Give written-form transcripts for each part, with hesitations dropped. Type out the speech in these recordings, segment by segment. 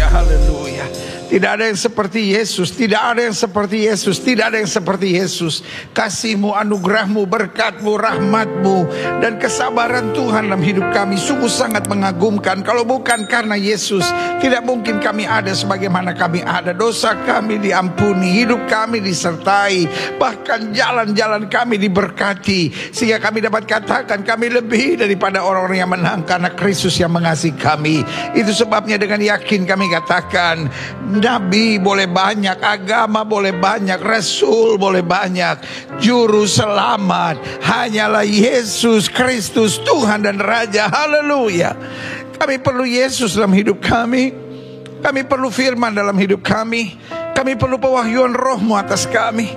haleluya. Tidak ada yang seperti Yesus, tidak ada yang seperti Yesus, tidak ada yang seperti Yesus. Kasih-Mu, anugerah-Mu, berkat-Mu, rahmat-Mu, dan kesabaran Tuhan dalam hidup kami sungguh sangat mengagumkan. Kalau bukan karena Yesus, tidak mungkin kami ada sebagaimana kami ada. Dosa kami diampuni, hidup kami disertai, bahkan jalan-jalan kami diberkati, sehingga kami dapat katakan kami lebih daripada orang-orang yang menang karena Kristus yang mengasihi kami. Itu sebabnya dengan yakin kami katakan, nabi boleh banyak, agama boleh banyak, rasul boleh banyak, juru selamat hanyalah Yesus Kristus, Tuhan dan Raja. Haleluya. Kami perlu Yesus dalam hidup kami. Kami perlu firman dalam hidup kami. Kami perlu pewahyuan Roh-Mu atas kami.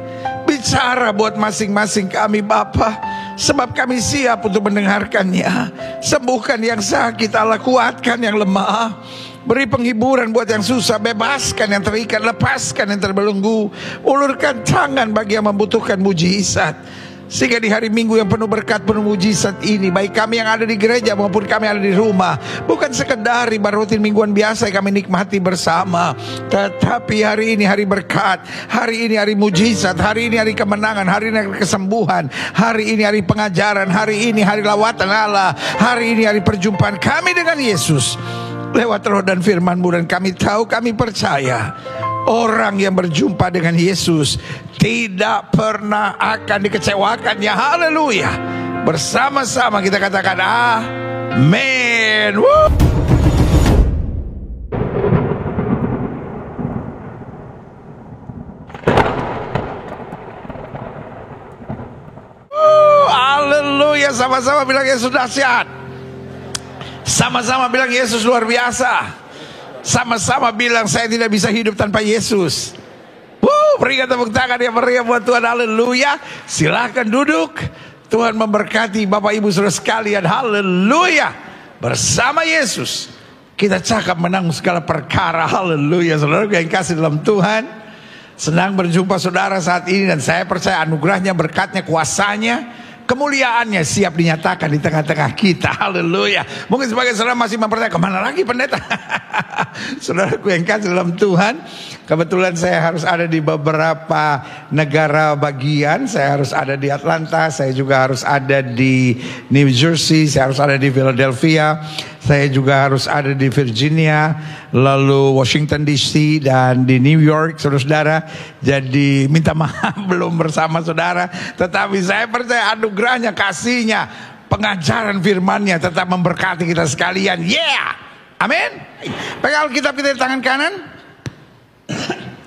Bicara buat masing-masing kami Bapa, sebab kami siap untuk mendengarkannya. Sembuhkan yang sakit Allah, kuatkan yang lemah. Beri penghiburan buat yang susah, bebaskan yang terikat, lepaskan yang terbelenggu. Ulurkan tangan bagi yang membutuhkan mujizat, sehingga di hari Minggu yang penuh berkat, penuh mujizat ini, baik kami yang ada di gereja maupun kami yang ada di rumah, bukan sekedar ibadah rutin mingguan biasa yang kami nikmati bersama, tetapi hari ini hari berkat, hari ini hari mujizat, hari ini hari kemenangan, hari ini hari kesembuhan, hari ini hari pengajaran, hari ini hari lawatan Allah, hari ini hari perjumpaan kami dengan Yesus lewat Roh dan firman-Mu. Dan kami tahu, kami percaya orang yang berjumpa dengan Yesus tidak pernah akan dikecewakan. Ya haleluya. Bersama-sama kita katakan amin. Haleluya. Sama-sama bilang Yesus dahsyat. Sama-sama bilang Yesus luar biasa. Sama-sama bilang saya tidak bisa hidup tanpa Yesus. Berikan tepuk tangan yang meriah buat Tuhan. Haleluya. Silahkan duduk. Tuhan memberkati Bapak Ibu Saudara sekalian. Haleluya. Bersama Yesus kita cakap menang segala perkara. Haleluya. Saudara yang kasih dalam Tuhan, senang berjumpa saudara saat ini. Dan saya percaya anugerahnya, berkatnya, kuasanya, kemuliaannya siap dinyatakan di tengah-tengah kita. Haleluya. Mungkin sebagai saudara masih mempercayai, kemana lagi pendeta? Saudaraku yang kasih dalam Tuhan, kebetulan saya harus ada di beberapa negara bagian. Saya harus ada di Atlanta, saya juga harus ada di New Jersey, saya harus ada di Philadelphia, saya juga harus ada di Virginia, lalu Washington DC, dan di New York, saudara-saudara. Jadi minta maaf belum bersama saudara, tetapi saya percaya anugerahnya, kasihnya, pengajaran firman-Nya tetap memberkati kita sekalian. Yeah, amin. Pegang Alkitab kita di tangan kanan,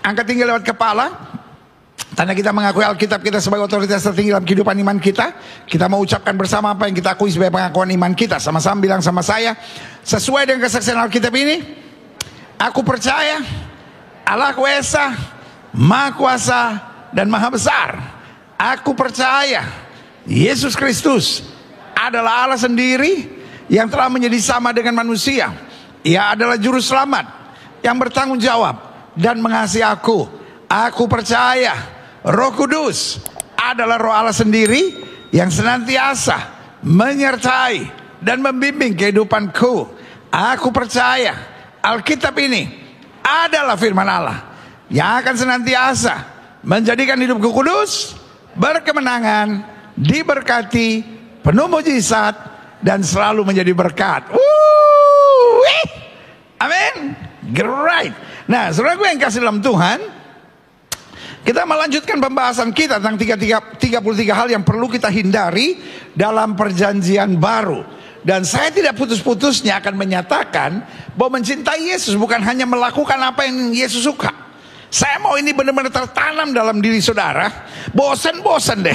angkat tinggi lewat kepala, tanda kita mengakui Alkitab kita sebagai otoritas tertinggi dalam kehidupan iman kita. Kita mau ucapkan bersama apa yang kita akui sebagai pengakuan iman kita. Sama-sama bilang sama saya, sesuai dengan kesaksian Alkitab ini, aku percaya Allah Esa, Maha Kuasa dan Maha Besar. Aku percaya Yesus Kristus adalah Allah sendiri yang telah menjadi sama dengan manusia. Ia adalah juru selamat yang bertanggung jawab dan mengasihi aku. Aku percaya Roh Kudus adalah Roh Allah sendiri yang senantiasa menyertai dan membimbing kehidupanku. Aku percaya Alkitab ini adalah firman Allah yang akan senantiasa menjadikan hidupku kudus, berkemenangan, diberkati, penuh mujizat, dan selalu menjadi berkat. Amin. Great. Nah, saudara gue yang kasih dalam Tuhan, kita melanjutkan pembahasan kita tentang 33 hal yang perlu kita hindari dalam perjanjian baru. Dan saya tidak putus-putusnya akan menyatakan bahwa mencintai Yesus bukan hanya melakukan apa yang Yesus suka. Saya mau ini benar-benar tertanam dalam diri saudara. Bosan-bosan deh.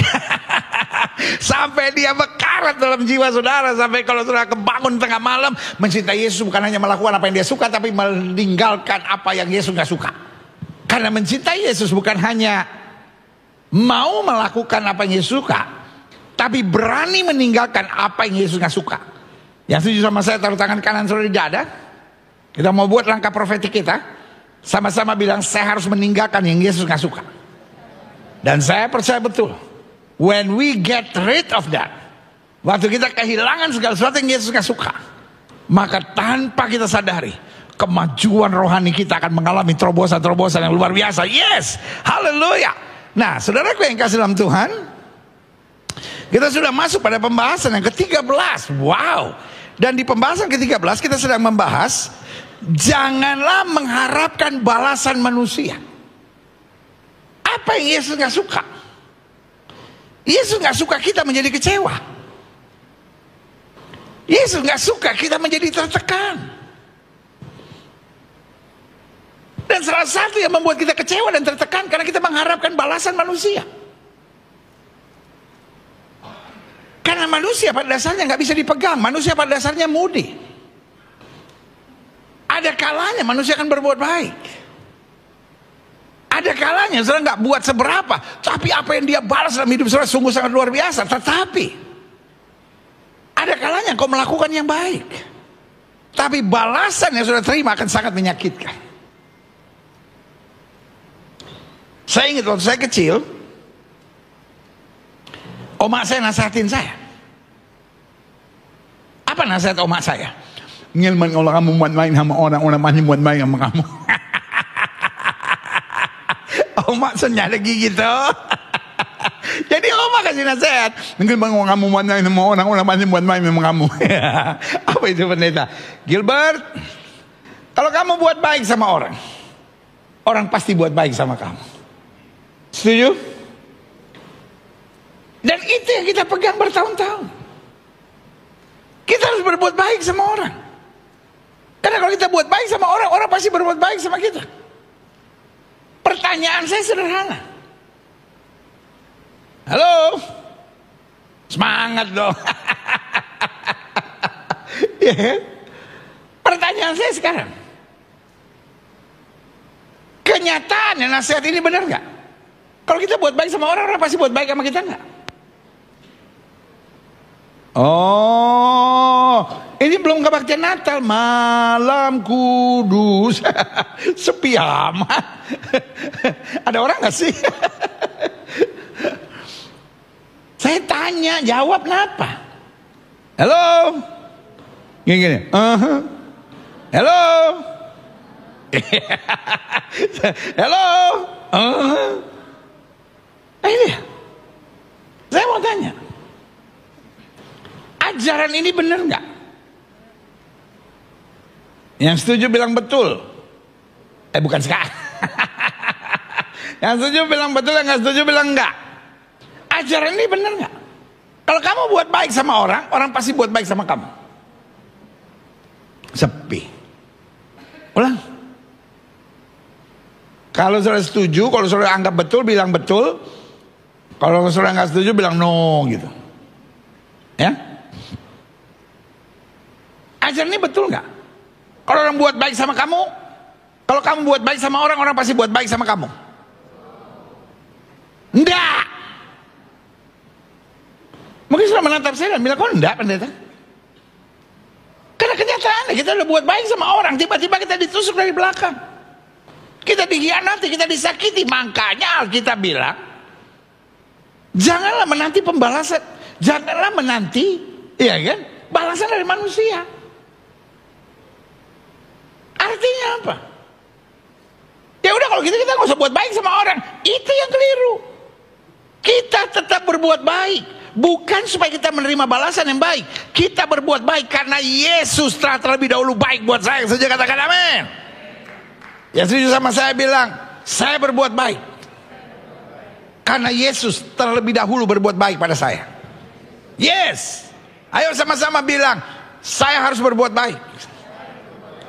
Sampai dia mekarat dalam jiwa saudara. Sampai kalau saudara kebangun tengah malam, mencintai Yesus bukan hanya melakukan apa yang dia suka, tapi meninggalkan apa yang Yesus gak suka. Karena mencintai Yesus bukan hanya mau melakukan apa yang Yesus suka, tapi berani meninggalkan apa yang Yesus gak suka. Yang setuju sama saya taruh tangan kanan saudara di dada. Kita mau buat langkah profetik kita. Sama-sama bilang, saya harus meninggalkan yang Yesus gak suka. Dan saya percaya betul, when we get rid of that, waktu kita kehilangan segala sesuatu yang Yesus gak suka, maka tanpa kita sadari, kemajuan rohani kita akan mengalami terobosan-terobosan yang luar biasa. Yes, haleluya. Nah, saudaraku yang kasih dalam Tuhan, kita sudah masuk pada pembahasan yang ke-13. Wow. Dan di pembahasan ke-13 kita sedang membahas, janganlah mengharapkan balasan manusia. Apa yang Yesus gak suka? Yesus gak suka kita menjadi kecewa. Yesus gak suka kita menjadi tertekan. Dan salah satu yang membuat kita kecewa dan tertekan karena kita mengharapkan balasan manusia. Karena manusia pada dasarnya nggak bisa dipegang. Manusia pada dasarnya mudi. Ada kalanya manusia akan berbuat baik. Ada kalanya saudara nggak buat seberapa, tapi apa yang dia balas dalam hidup saudara sungguh sangat luar biasa. Tetapi ada kalanya kau melakukan yang baik, tapi balasan yang saudara terima akan sangat menyakitkan. Saya ingat waktu saya kecil, omak saya nasihatin saya. Apa nasihat omak saya? Ngilman kalau kamu buat main sama orang pasti buat main sama kamu. Omak saya lagi gitu. Jadi omak kasih nasihat. Ngilman kalau kamu buat main sama orang pasti buat main sama kamu. Apa itu pendeta? Gilbert, kalau kamu buat baik sama orang, orang pasti buat baik sama kamu. Setuju? Dan itu yang kita pegang bertahun-tahun. Kita harus berbuat baik sama orang. Karena kalau kita buat baik sama orang, orang pasti berbuat baik sama kita. Pertanyaan saya sederhana. Halo? Semangat dong. Ya. Pertanyaan saya sekarang, kenyataannya nasihat ini benar gak? Kalau kita buat baik sama orang, orang pasti buat baik sama kita enggak? Oh, ini belum kebaktian Natal. Malam kudus. Sepi amat. Ada orang gak sih? Saya tanya, jawab kenapa? Halo? Gini. Halo? Halo? Ini saya mau tanya, ajaran ini benar nggak? Yang setuju bilang betul. Bukan sekarang. Yang setuju bilang betul, yang nggak setuju bilang enggak. Ajaran ini benar nggak? Kalau kamu buat baik sama orang, orang pasti buat baik sama kamu. Sepi. Ulang. Kalau saudara setuju, kalau saudara anggap betul, bilang betul. Kalau saudara nggak setuju, bilang no gitu. Ya? Ajaran ini betul nggak? Kalau orang buat baik sama kamu, kalau kamu buat baik sama orang, orang pasti buat baik sama kamu. Enggak. Mungkin sudah menatap saya dan bilang, kok enggak pendeta? Karena kenyataannya kita udah buat baik sama orang, tiba-tiba kita ditusuk dari belakang. Kita dikhianati, kita disakiti. Makanya Alkitab bilang, janganlah menanti pembalasan, janganlah menanti, iya kan, balasan dari manusia. Artinya apa? Ya udah kalau gitu kita nggak usah buat baik sama orang. Itu yang keliru. Kita tetap berbuat baik, bukan supaya kita menerima balasan yang baik. Kita berbuat baik karena Yesus telah terlebih dahulu baik buat saya. Saja katakan amin. Ya setuju sama saya bilang, saya berbuat baik karena Yesus terlebih dahulu berbuat baik pada saya. Yes. Ayo sama-sama bilang, saya harus berbuat baik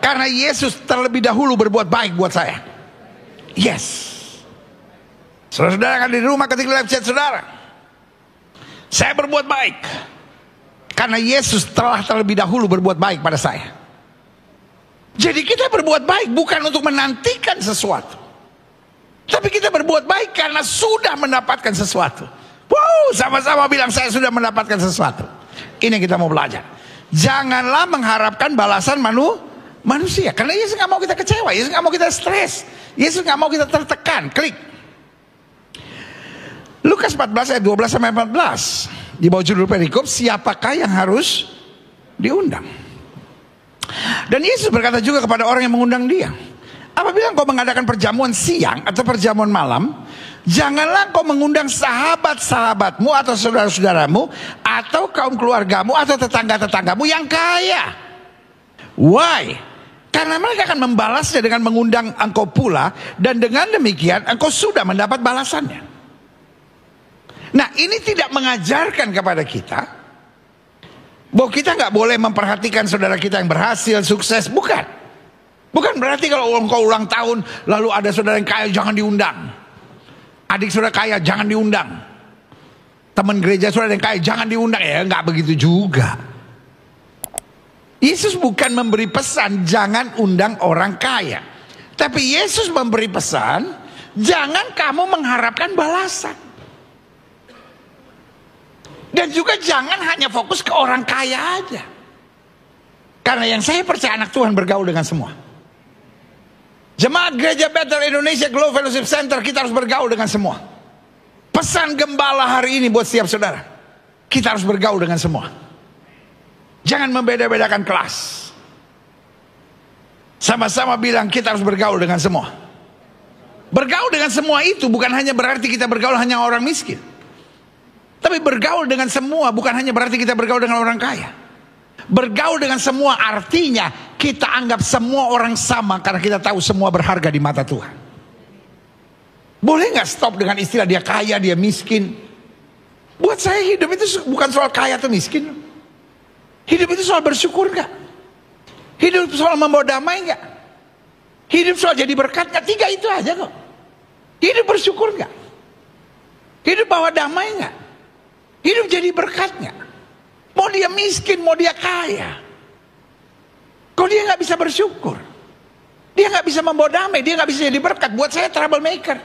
karena Yesus terlebih dahulu berbuat baik buat saya. Yes. Saudara-saudara yang ada di rumah, ketika live chat saudara, saya berbuat baik karena Yesus telah terlebih dahulu berbuat baik pada saya. Jadi kita berbuat baik bukan untuk menantikan sesuatu, tapi kita berbuat baik karena sudah mendapatkan sesuatu. Wow, sama-sama bilang saya sudah mendapatkan sesuatu. Ini yang kita mau belajar. Janganlah mengharapkan balasan manusia. Karena Yesus gak mau kita kecewa, Yesus gak mau kita stres, Yesus gak mau kita tertekan. Klik Lukas 14 ayat 12 sampai 14. Di bawah judul perikop, siapakah yang harus diundang? Dan Yesus berkata juga kepada orang yang mengundang dia, apabila engkau mengadakan perjamuan siang atau perjamuan malam, janganlah engkau mengundang sahabat-sahabatmu atau saudara-saudaramu atau kaum keluargamu atau tetangga-tetanggamu yang kaya. Why? Karena mereka akan membalasnya dengan mengundang engkau pula, dan dengan demikian engkau sudah mendapat balasannya. Nah, ini tidak mengajarkan kepada kita bahwa kita nggak boleh memperhatikan saudara kita yang berhasil, sukses. Bukan berarti kalau engkau ulang tahun lalu ada saudara yang kaya jangan diundang. Adik saudara kaya jangan diundang. Teman gereja saudara yang kaya jangan diundang. Ya nggak begitu juga. Yesus bukan memberi pesan jangan undang orang kaya, tapi Yesus memberi pesan jangan kamu mengharapkan balasan. Dan juga jangan hanya fokus ke orang kaya aja. Karena yang saya percaya anak Tuhan bergaul dengan semua. Jemaat Gereja Bethel Indonesia Glow Fellowship Center, kita harus bergaul dengan semua. Pesan gembala hari ini buat setiap saudara, kita harus bergaul dengan semua. Jangan membeda-bedakan kelas. Sama-sama bilang kita harus bergaul dengan semua. Bergaul dengan semua itu bukan hanya berarti kita bergaul hanya orang miskin. Tapi bergaul dengan semua bukan hanya berarti kita bergaul dengan orang kaya. Bergaul dengan semua artinya kita anggap semua orang sama, karena kita tahu semua berharga di mata Tuhan. Boleh nggak stop dengan istilah dia kaya, dia miskin? Buat saya hidup itu bukan soal kaya atau miskin. Hidup itu soal bersyukur nggak? Hidup soal membawa damai nggak? Hidup soal jadi berkat nggak? 3 itu aja kok. Hidup bersyukur nggak? Hidup bawa damai nggak? Hidup jadi berkatnya. Mau dia miskin, mau dia kaya, kok dia nggak bisa bersyukur? Dia nggak bisa membawa damai, dia nggak bisa jadi berkat. Buat saya troublemaker.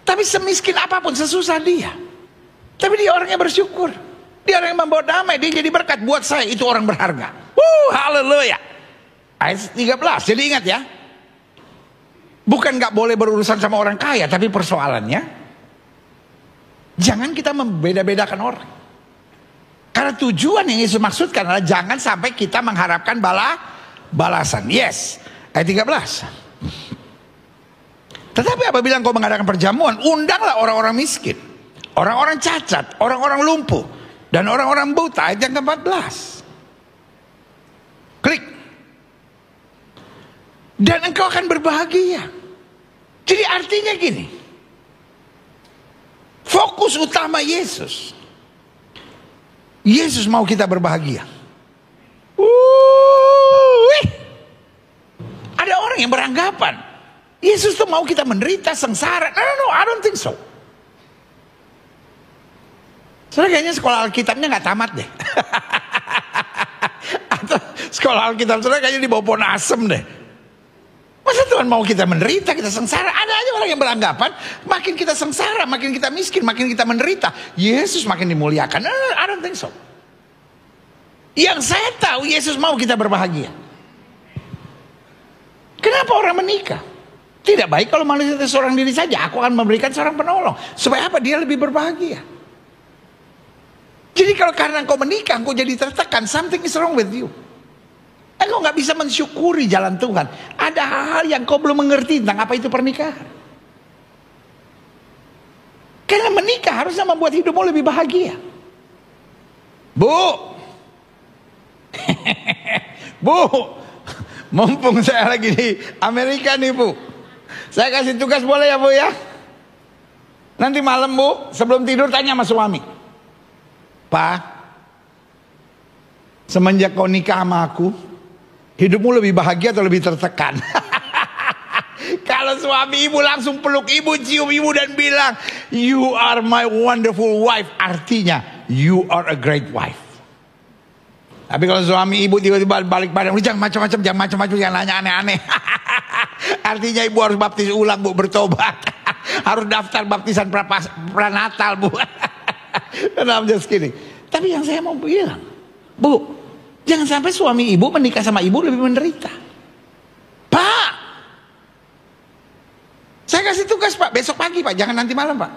Tapi semiskin apapun, sesusah dia, tapi dia orangnya bersyukur. Dia orang yang membawa damai, dia jadi berkat. Buat saya itu orang berharga. Haleluya. Ayat 13. Jadi ingat ya, bukan nggak boleh berurusan sama orang kaya, tapi persoalannya jangan kita membeda-bedakan orang. Karena tujuan yang Yesus maksudkan adalah jangan sampai kita mengharapkan balasan. Yes. Ayat 13. Tetapi apabila engkau mengadakan perjamuan, undanglah orang-orang miskin, orang-orang cacat, orang-orang lumpuh, dan orang-orang buta. Ayat yang ke-14. Klik. Dan engkau akan berbahagia. Jadi artinya gini, fokus utama Yesus, Yesus mau kita berbahagia. Ada orang yang beranggapan Yesus tuh mau kita menderita, sengsara. No, I don't think so. Soalnya kayaknya sekolah Alkitabnya nggak tamat deh. Atau sekolah Alkitab soalnya kayaknya di bawah pohon asem deh. Masa Tuhan mau kita menderita, kita sengsara? Ada aja orang yang beranggapan makin kita sengsara, makin kita miskin, makin kita menderita, Yesus makin dimuliakan. I don't think so. Yang saya tahu Yesus mau kita berbahagia. Kenapa orang menikah? Tidak baik kalau manusia itu seorang diri saja. Aku akan memberikan seorang penolong. Supaya apa? Dia lebih berbahagia. Jadi kalau karena engkau menikah, engkau jadi tertekan, something is wrong with you. Engkau nggak bisa mensyukuri jalan Tuhan. Ada hal-hal yang kau belum mengerti tentang apa itu pernikahan. Karena menikah harusnya membuat hidupmu lebih bahagia. Bu, Bu, mumpung saya lagi di Amerika nih Bu, saya kasih tugas boleh ya Bu ya? Nanti malam Bu, sebelum tidur tanya sama suami, Pak, semenjak kau nikah sama aku, hidupmu lebih bahagia atau lebih tertekan? Kalau suami ibu langsung peluk ibu, cium ibu dan bilang, you are my wonderful wife, artinya you are a great wife. Tapi kalau suami ibu tiba-tiba balik badan, jangan macam-macam, jangan nanya aneh-aneh. Artinya ibu harus baptis ulang Bu, bertobat. Harus daftar baptisan pranatal Bu. I'm just kidding. Tapi yang saya mau bilang, Bu, jangan sampai suami ibu menikah sama ibu lebih menderita. Pak, saya kasih tugas Pak, besok pagi Pak, jangan nanti malam Pak.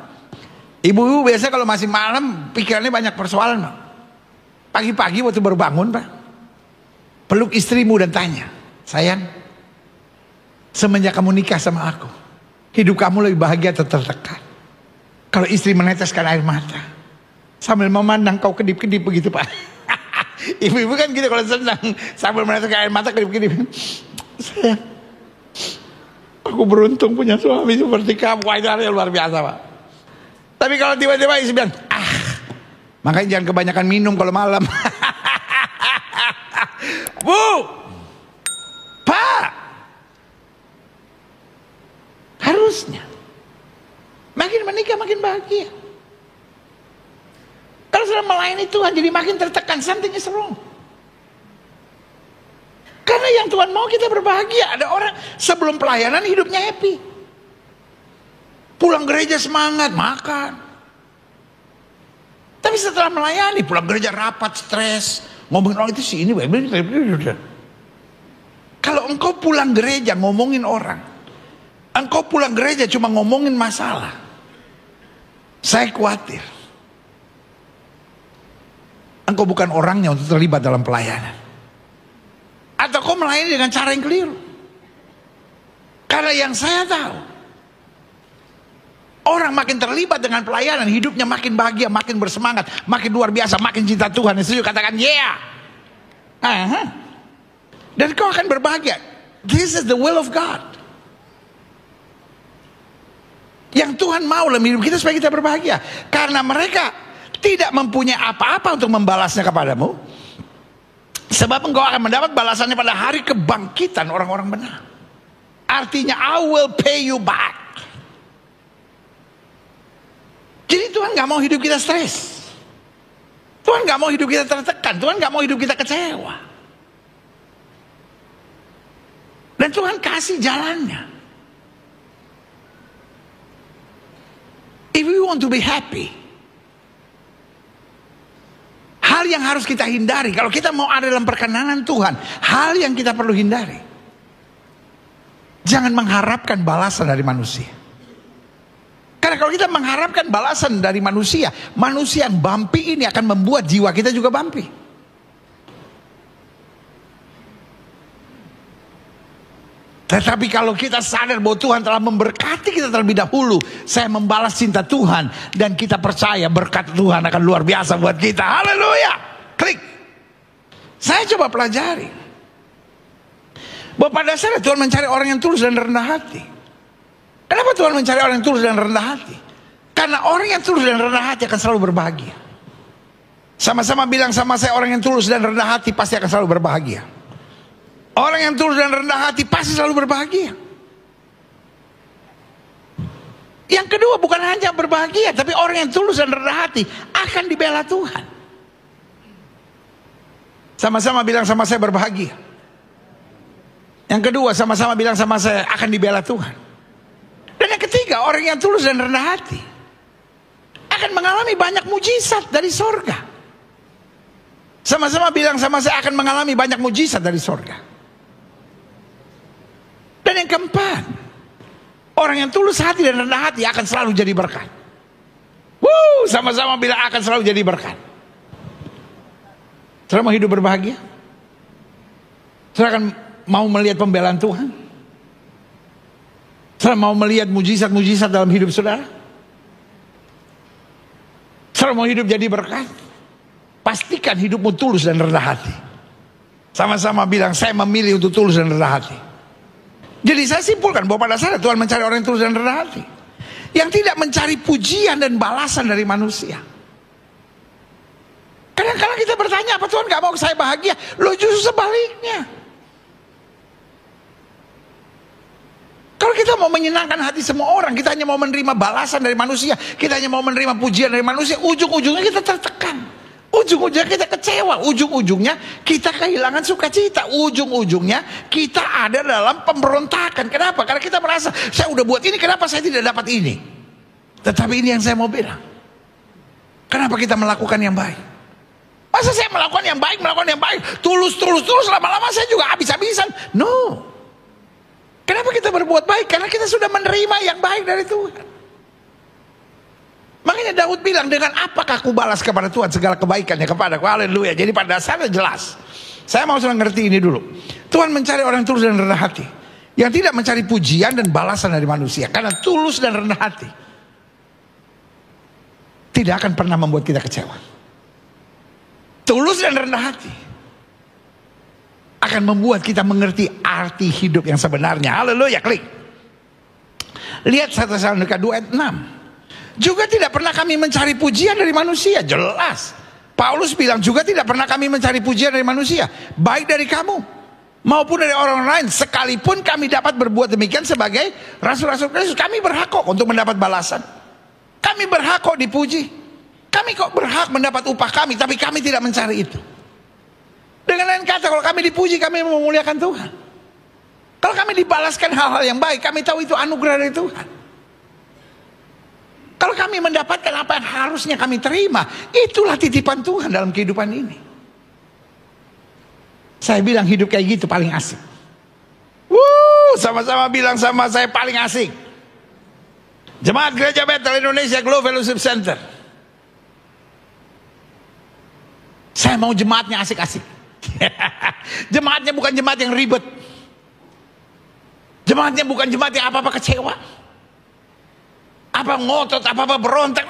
Ibu-ibu biasa kalau masih malam pikirannya banyak persoalan Pak. Pagi-pagi waktu baru bangun Pak, Peluk istrimu dan tanya, sayang, semenjak kamu nikah sama aku, hidup kamu lebih bahagia atau tertekan? Kalau istri meneteskan air mata sambil memandang kau kedip-kedip begitu, Pak. Ibu-ibu kan gitu kalau senang, sambil meneteskan air mata kedip-kedip. Sayang, aku beruntung punya suami seperti kamu. Wah, itu hal yang luar biasa, Pak. Tapi kalau tiba-tiba istri bilang, makanya jangan kebanyakan minum kalau malam. Bu, Pak, harusnya makin menikah makin bahagia. Kalau sudah melayani Tuhan jadi makin tertekan, something is wrong. Karena yang Tuhan mau kita berbahagia. Ada orang sebelum pelayanan hidupnya happy, pulang gereja semangat, makan. Tapi setelah melayani, pulang gereja rapat, stres, ngomongin orang itu sih ini. Kalau engkau pulang gereja ngomongin orang, engkau pulang gereja cuma ngomongin masalah, saya khawatir engkau bukan orangnya untuk terlibat dalam pelayanan. Atau kau melayani dengan cara yang keliru. Karena yang saya tahu, orang makin terlibat dengan pelayanan, hidupnya makin bahagia, makin bersemangat, makin luar biasa, makin cinta Tuhan. Setuju? Katakan yeah. Dan kau akan berbahagia. This is the will of God. Yang Tuhan mau dalam hidup kita supaya kita berbahagia. Karena mereka tidak mempunyai apa-apa untuk membalasnya kepadamu. Sebab engkau akan mendapat balasannya pada hari kebangkitan orang-orang benar. Artinya I will pay you back. Jadi Tuhan gak mau hidup kita stres. Tuhan gak mau hidup kita tertekan. Tuhan gak mau hidup kita kecewa. Dan Tuhan kasih jalannya. If we want to be happy, hal yang harus kita hindari, kalau kita mau ada dalam perkenanan Tuhan, hal yang kita perlu hindari, jangan mengharapkan balasan dari manusia. Karena kalau kita mengharapkan balasan dari manusia, manusia yang bumpy ini akan membuat jiwa kita juga bumpy. Tetapi kalau kita sadar bahwa Tuhan telah memberkati kita terlebih dahulu, saya membalas cinta Tuhan, dan kita percaya berkat Tuhan akan luar biasa buat kita. Haleluya. Klik. Saya coba pelajari bahwa pada dasarnya Tuhan mencari orang yang tulus dan rendah hati. Kenapa Tuhan mencari orang yang tulus dan rendah hati? Karena orang yang tulus dan rendah hati akan selalu berbahagia. Sama-sama bilang sama saya, orang yang tulus dan rendah hati pasti akan selalu berbahagia. Orang yang tulus dan rendah hati pasti selalu berbahagia. Yang kedua, bukan hanya berbahagia, tapi orang yang tulus dan rendah hati akan dibela Tuhan. Sama-sama bilang sama saya, berbahagia. Yang kedua, sama-sama bilang sama saya, akan dibela Tuhan. Dan yang ketiga, orang yang tulus dan rendah hati akan mengalami banyak mujizat dari sorga. Sama-sama bilang sama saya, akan mengalami banyak mujizat dari sorga. Dan yang keempat, orang yang tulus hati dan rendah hati akan selalu jadi berkat. Sama-sama bilang akan selalu jadi berkat. Saudara mau hidup berbahagia? Saudara akan mau melihat pembelaan Tuhan? Saudara mau melihat mujizat-mujizat dalam hidup saudara? Saudara mau hidup jadi berkat? Pastikan hidupmu tulus dan rendah hati. Sama-sama bilang, saya memilih untuk tulus dan rendah hati. Jadi saya simpulkan bahwa pada dasarnya Tuhan mencari orang yang tulus dan rendah hati, yang tidak mencari pujian dan balasan dari manusia. Kadang-kadang kita bertanya, apa Tuhan gak mau saya bahagia? Loh, justru sebaliknya. Kalau kita mau menyenangkan hati semua orang, kita hanya mau menerima balasan dari manusia, kita hanya mau menerima pujian dari manusia, ujung-ujungnya kita tertekan. Ujung-ujungnya kita kecewa, ujung-ujungnya kita kehilangan sukacita, ujung-ujungnya kita ada dalam pemberontakan. Kenapa? Karena kita merasa, saya udah buat ini, kenapa saya tidak dapat ini? Tetapi ini yang saya mau bilang, kenapa kita melakukan yang baik? Masa saya melakukan yang baik, tulus, lama-lama saya juga habis-habisan? No. Kenapa kita berbuat baik? Karena kita sudah menerima yang baik dari Tuhan. Makanya Daud bilang, dengan apakah aku balas kepada Tuhan segala kebaikannya kepadaku? Haleluya. Jadi pada dasarnya jelas, Saya mau sudah ngerti ini dulu. Tuhan mencari orang tulus dan rendah hati, yang tidak mencari pujian dan balasan dari manusia. Karena tulus dan rendah hati tidak akan pernah membuat kita kecewa. Tulus dan rendah hati akan membuat kita mengerti arti hidup yang sebenarnya. Haleluya, klik. Lihat 1 Tesalonika 2 ayat 6. Juga tidak pernah kami mencari pujian dari manusia. Jelas Paulus bilang juga tidak pernah kami mencari pujian dari manusia, baik dari kamu maupun dari orang lain. Sekalipun kami dapat berbuat demikian sebagai rasul-rasul Kristus, kami berhak kok untuk mendapat balasan. Kami berhak kok dipuji. Kami kok berhak mendapat upah kami, tapi kami tidak mencari itu. Dengan lain kata, kalau kami dipuji, kami memuliakan Tuhan. Kalau kami dibalaskan hal-hal yang baik, kami tahu itu anugerah dari Tuhan. Kalau kami mendapatkan apa yang harusnya kami terima, itulah titipan Tuhan dalam kehidupan ini. Saya bilang hidup kayak gitu paling asik. Sama-sama bilang sama saya, paling asik. Jemaat Gereja Bethel Indonesia Globe Fellowship Center. Saya mau jemaatnya asik-asik. Jemaatnya bukan jemaat yang ribet. Jemaatnya bukan jemaat yang apa-apa kecewa, apa ngotot, apa-apa berontak.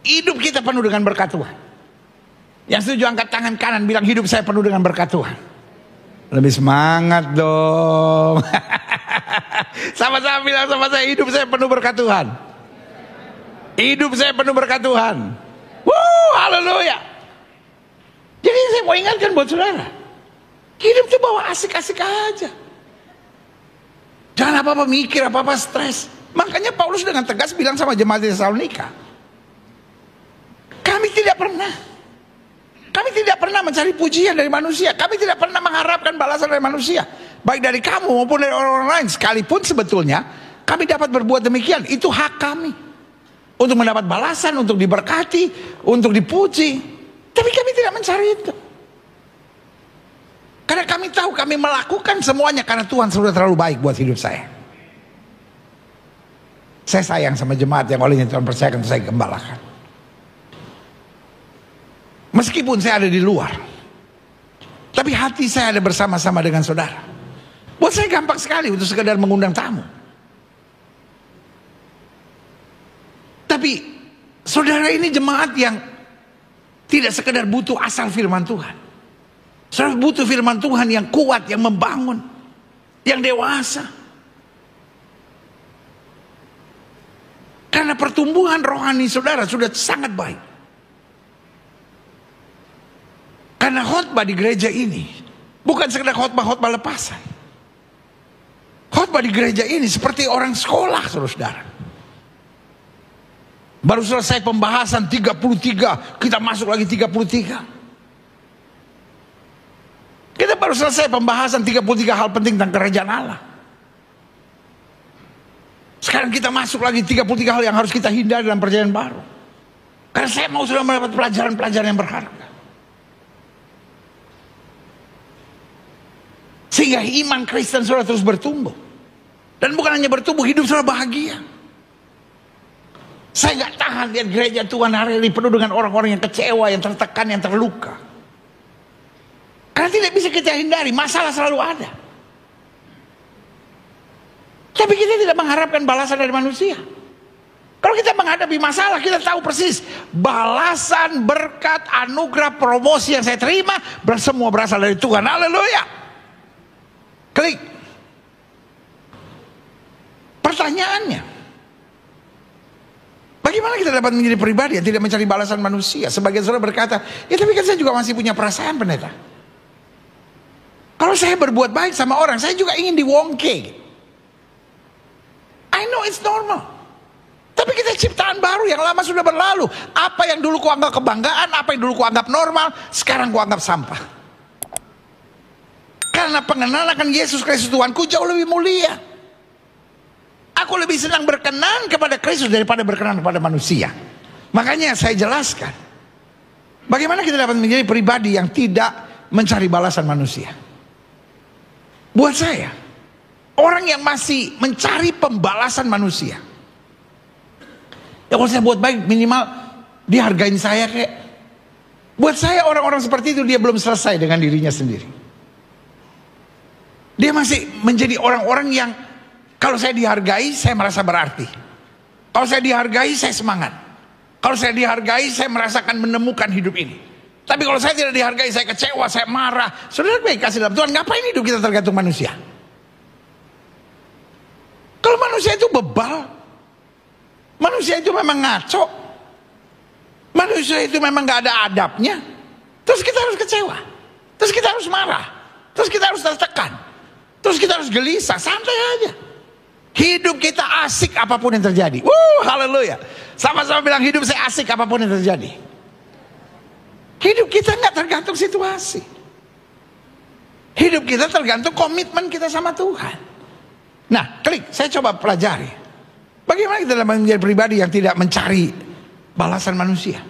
Hidup kita penuh dengan berkat Tuhan. Yang setuju angkat tangan kanan, bilang hidup saya penuh dengan berkat Tuhan. Lebih semangat dong. Sama-sama bilang sama saya, hidup saya penuh berkat Tuhan. Hidup saya penuh berkat Tuhan. Haleluya. Jadi saya mau ingatkan buat saudara, hidup itu bawa asik-asik aja. Jangan apa-apa mikir, apa-apa stres. Makanya Paulus dengan tegas bilang sama jemaat di Tesalonika, kami tidak pernah mencari pujian dari manusia. Kami tidak pernah mengharapkan balasan dari manusia, baik dari kamu maupun dari orang lain. Sekalipun sebetulnya kami dapat berbuat demikian, itu hak kami untuk mendapat balasan, untuk diberkati, untuk dipuji. Tapi kami tidak mencari itu, karena kami tahu kami melakukan semuanya karena Tuhan sudah terlalu baik buat hidup saya. Saya sayang sama jemaat yang olehnya Tuhan percayakan untuk saya gembalakan. Meskipun saya ada di luar, tapi hati saya ada bersama-sama dengan saudara. Buat saya gampang sekali untuk sekedar mengundang tamu. Tapi saudara ini jemaat yang tidak sekedar butuh asal firman Tuhan. Saudara butuh firman Tuhan yang kuat, yang membangun, yang dewasa. Karena pertumbuhan rohani saudara sudah sangat baik. Karena khotbah di gereja ini bukan sekedar khotbah-khotbah lepasan. Khotbah di gereja ini seperti orang sekolah, saudara. Baru selesai pembahasan 33, kita masuk lagi 33. Kita baru selesai pembahasan 33 hal penting tentang kerajaan Allah. Sekarang kita masuk lagi 33 hal yang harus kita hindari dalam perjanjian baru. Karena saya mau sudah mendapat pelajaran-pelajaran yang berharga. Sehingga iman Kristen saudara terus bertumbuh. Dan bukan hanya bertumbuh, hidup saudara bahagia. Saya nggak tahan lihat gereja Tuhan hari ini penuh dengan orang-orang yang kecewa, yang tertekan, yang terluka. Karena tidak bisa kita hindari, masalah selalu ada. Tapi kita tidak mengharapkan balasan dari manusia. Kalau kita menghadapi masalah, kita tahu persis balasan, berkat, anugerah, promosi yang saya terima semua berasal dari Tuhan. Haleluya. Klik. Pertanyaannya, bagaimana kita dapat menjadi pribadi yang tidak mencari balasan manusia? Sebagian saudara berkata, ya tapi kan saya juga masih punya perasaan, pendeta. Kalau saya berbuat baik sama orang, saya juga ingin diwongke. I know it's normal. Tapi kita ciptaan baru, yang lama sudah berlalu. Apa yang dulu kuanggap kebanggaan, apa yang dulu kuanggap normal, sekarang kuanggap sampah. Karena pengenalan akan Yesus Kristus Tuhanku jauh lebih mulia. Aku lebih senang berkenan kepada Kristus daripada berkenan kepada manusia. Makanya saya jelaskan, bagaimana kita dapat menjadi pribadi yang tidak mencari balasan manusia. Buat saya, orang yang masih mencari pembalasan manusia, ya kalau saya buat baik, minimal dihargain saya kek. Buat saya orang-orang seperti itu dia belum selesai dengan dirinya sendiri. Dia masih menjadi orang-orang yang kalau saya dihargai saya merasa berarti. Kalau saya dihargai saya semangat. Kalau saya dihargai saya merasakan menemukan hidup ini. Tapi kalau saya tidak dihargai saya kecewa, saya marah. Saudara baik kasih dalam Tuhan, ngapain hidup kita tergantung manusia? Kalau manusia itu bebal, manusia itu memang ngaco, manusia itu memang gak ada adabnya, terus kita harus kecewa, terus kita harus marah, terus kita harus tertekan, terus kita harus gelisah. Santai aja. Hidup kita asik apapun yang terjadi. Haleluya. Sama-sama bilang hidup saya asik apapun yang terjadi. Hidup kita gak tergantung situasi. Hidup kita tergantung komitmen kita sama Tuhan. Nah, klik, saya coba pelajari. Bagaimana kita dalam menjadi pribadi yang tidak mencari balasan manusia.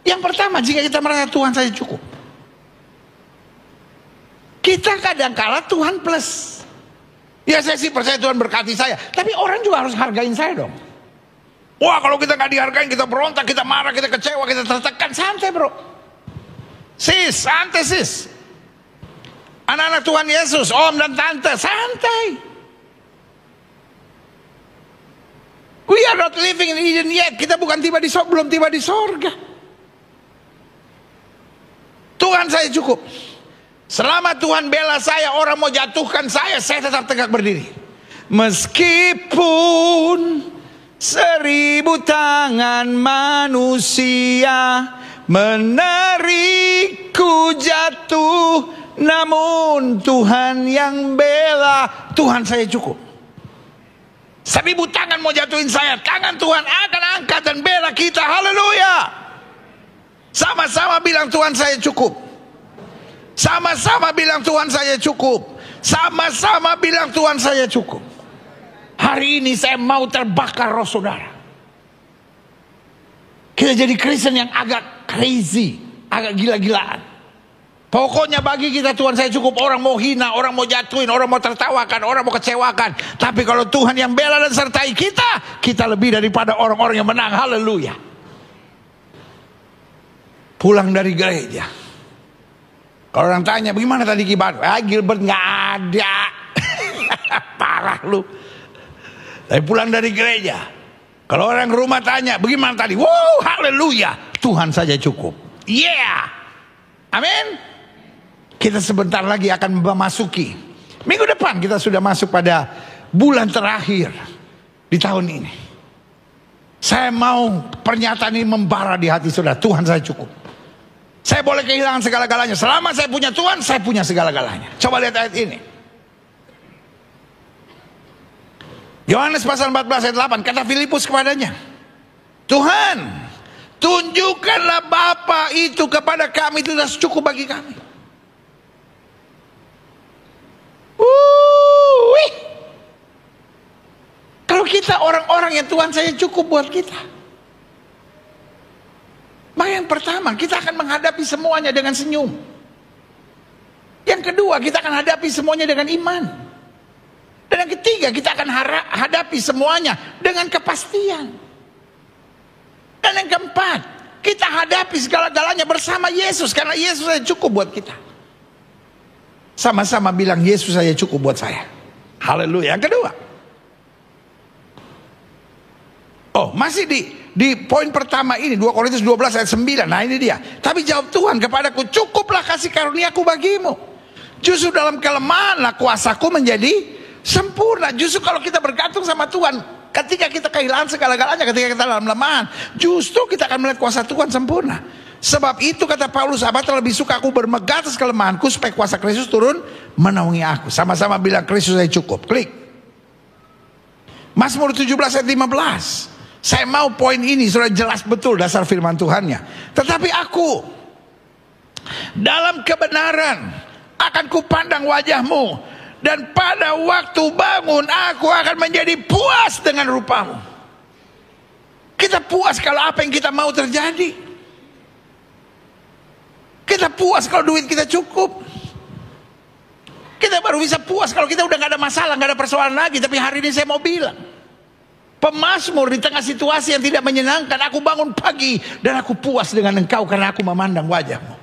Yang pertama, jika kita merasa Tuhan saja cukup. Kita kadang-kala Tuhan plus. Ya saya sih percaya Tuhan berkati saya, tapi orang juga harus hargain saya dong. Wah kalau kita gak dihargain, kita berontak, kita marah, kita kecewa, kita tertekan. Santai bro. Sis, santai sis. Anak-anak Tuhan Yesus, om dan tante, santai. We are not living in Eden yet. Kita bukan belum tiba di sorga. Tuhan saya cukup. Selama Tuhan bela saya, orang mau jatuhkan saya tetap tegak berdiri. Meskipun 1000 tangan manusia menarikku jatuh, namun Tuhan yang bela. Tuhan saya cukup. 1000 tangan mau jatuhin saya, tangan Tuhan akan angkat dan bela kita. Haleluya. Sama-sama bilang Tuhan saya cukup. Sama-sama bilang Tuhan saya cukup. Sama-sama bilang Tuhan saya cukup. Hari ini saya mau terbakar roh saudara. Kita jadi Kristen yang agak crazy, agak gila-gilaan. Pokoknya bagi kita Tuhan saya cukup. Orang mau hina, orang mau jatuhin, orang mau tertawakan, orang mau kecewakan. Tapi kalau Tuhan yang bela dan sertai kita, kita lebih daripada orang-orang yang menang. Haleluya. Pulang dari gereja, kalau orang tanya bagaimana tadi ibadah, Gilbert nggak ada. Parah lu. Tapi pulang dari gereja, kalau orang rumah tanya bagaimana tadi, wow haleluya, Tuhan saja cukup. Yeah. Amin. Kita sebentar lagi akan memasuki minggu depan, kita sudah masuk pada bulan terakhir di tahun ini. Saya mau pernyataan ini membara di hati saudara. Tuhan saya cukup. Saya boleh kehilangan segala-galanya. Selama saya punya Tuhan, saya punya segala-galanya. Coba lihat ayat ini. Yohanes pasal 14 ayat 8. Kata Filipus kepadanya, Tuhan, tunjukkanlah Bapa itu kepada kami, itu sudah cukup bagi kami. Kalau kita orang-orang yang Tuhan saya cukup buat kita, maka yang pertama kita akan menghadapi semuanya dengan senyum. Yang kedua kita akan hadapi semuanya dengan iman. Dan yang ketiga kita akan hadapi semuanya dengan kepastian. Dan yang keempat kita hadapi segala-galanya bersama Yesus, karena Yesus saya cukup buat kita. Sama-sama bilang Yesus saya cukup buat saya. Haleluya. Yang kedua, masih di poin pertama ini, 2 Korintus 12 ayat 9. Nah ini dia. Tapi jawab Tuhan kepadaku, cukuplah kasih karuniaku bagimu. Justru dalam kelemahanlah kuasaku menjadi sempurna. Justru kalau kita bergantung sama Tuhan, ketika kita kehilangan segala-galanya, ketika kita dalam kelemahan, justru kita akan melihat kuasa Tuhan sempurna. Sebab itu kata Paulus, apa lebih suka aku bermegah atas kelemahanku, supaya kuasa Kristus turun menaungi aku. Sama-sama bilang Kristus saya cukup. Klik. Mazmur 17 ayat 15. Saya mau poin ini sudah jelas betul dasar firman Tuhannya. Tetapi aku dalam kebenaran akan kupandang wajahmu, dan pada waktu bangun aku akan menjadi puas dengan rupamu. Kita puas kalau apa yang kita mau terjadi. Kita puas kalau duit kita cukup. Kita baru bisa puas kalau kita udah gak ada masalah, gak ada persoalan lagi. Tapi hari ini saya mau bilang, Pemazmur di tengah situasi yang tidak menyenangkan, aku bangun pagi dan aku puas dengan Engkau karena aku memandang wajah-Mu.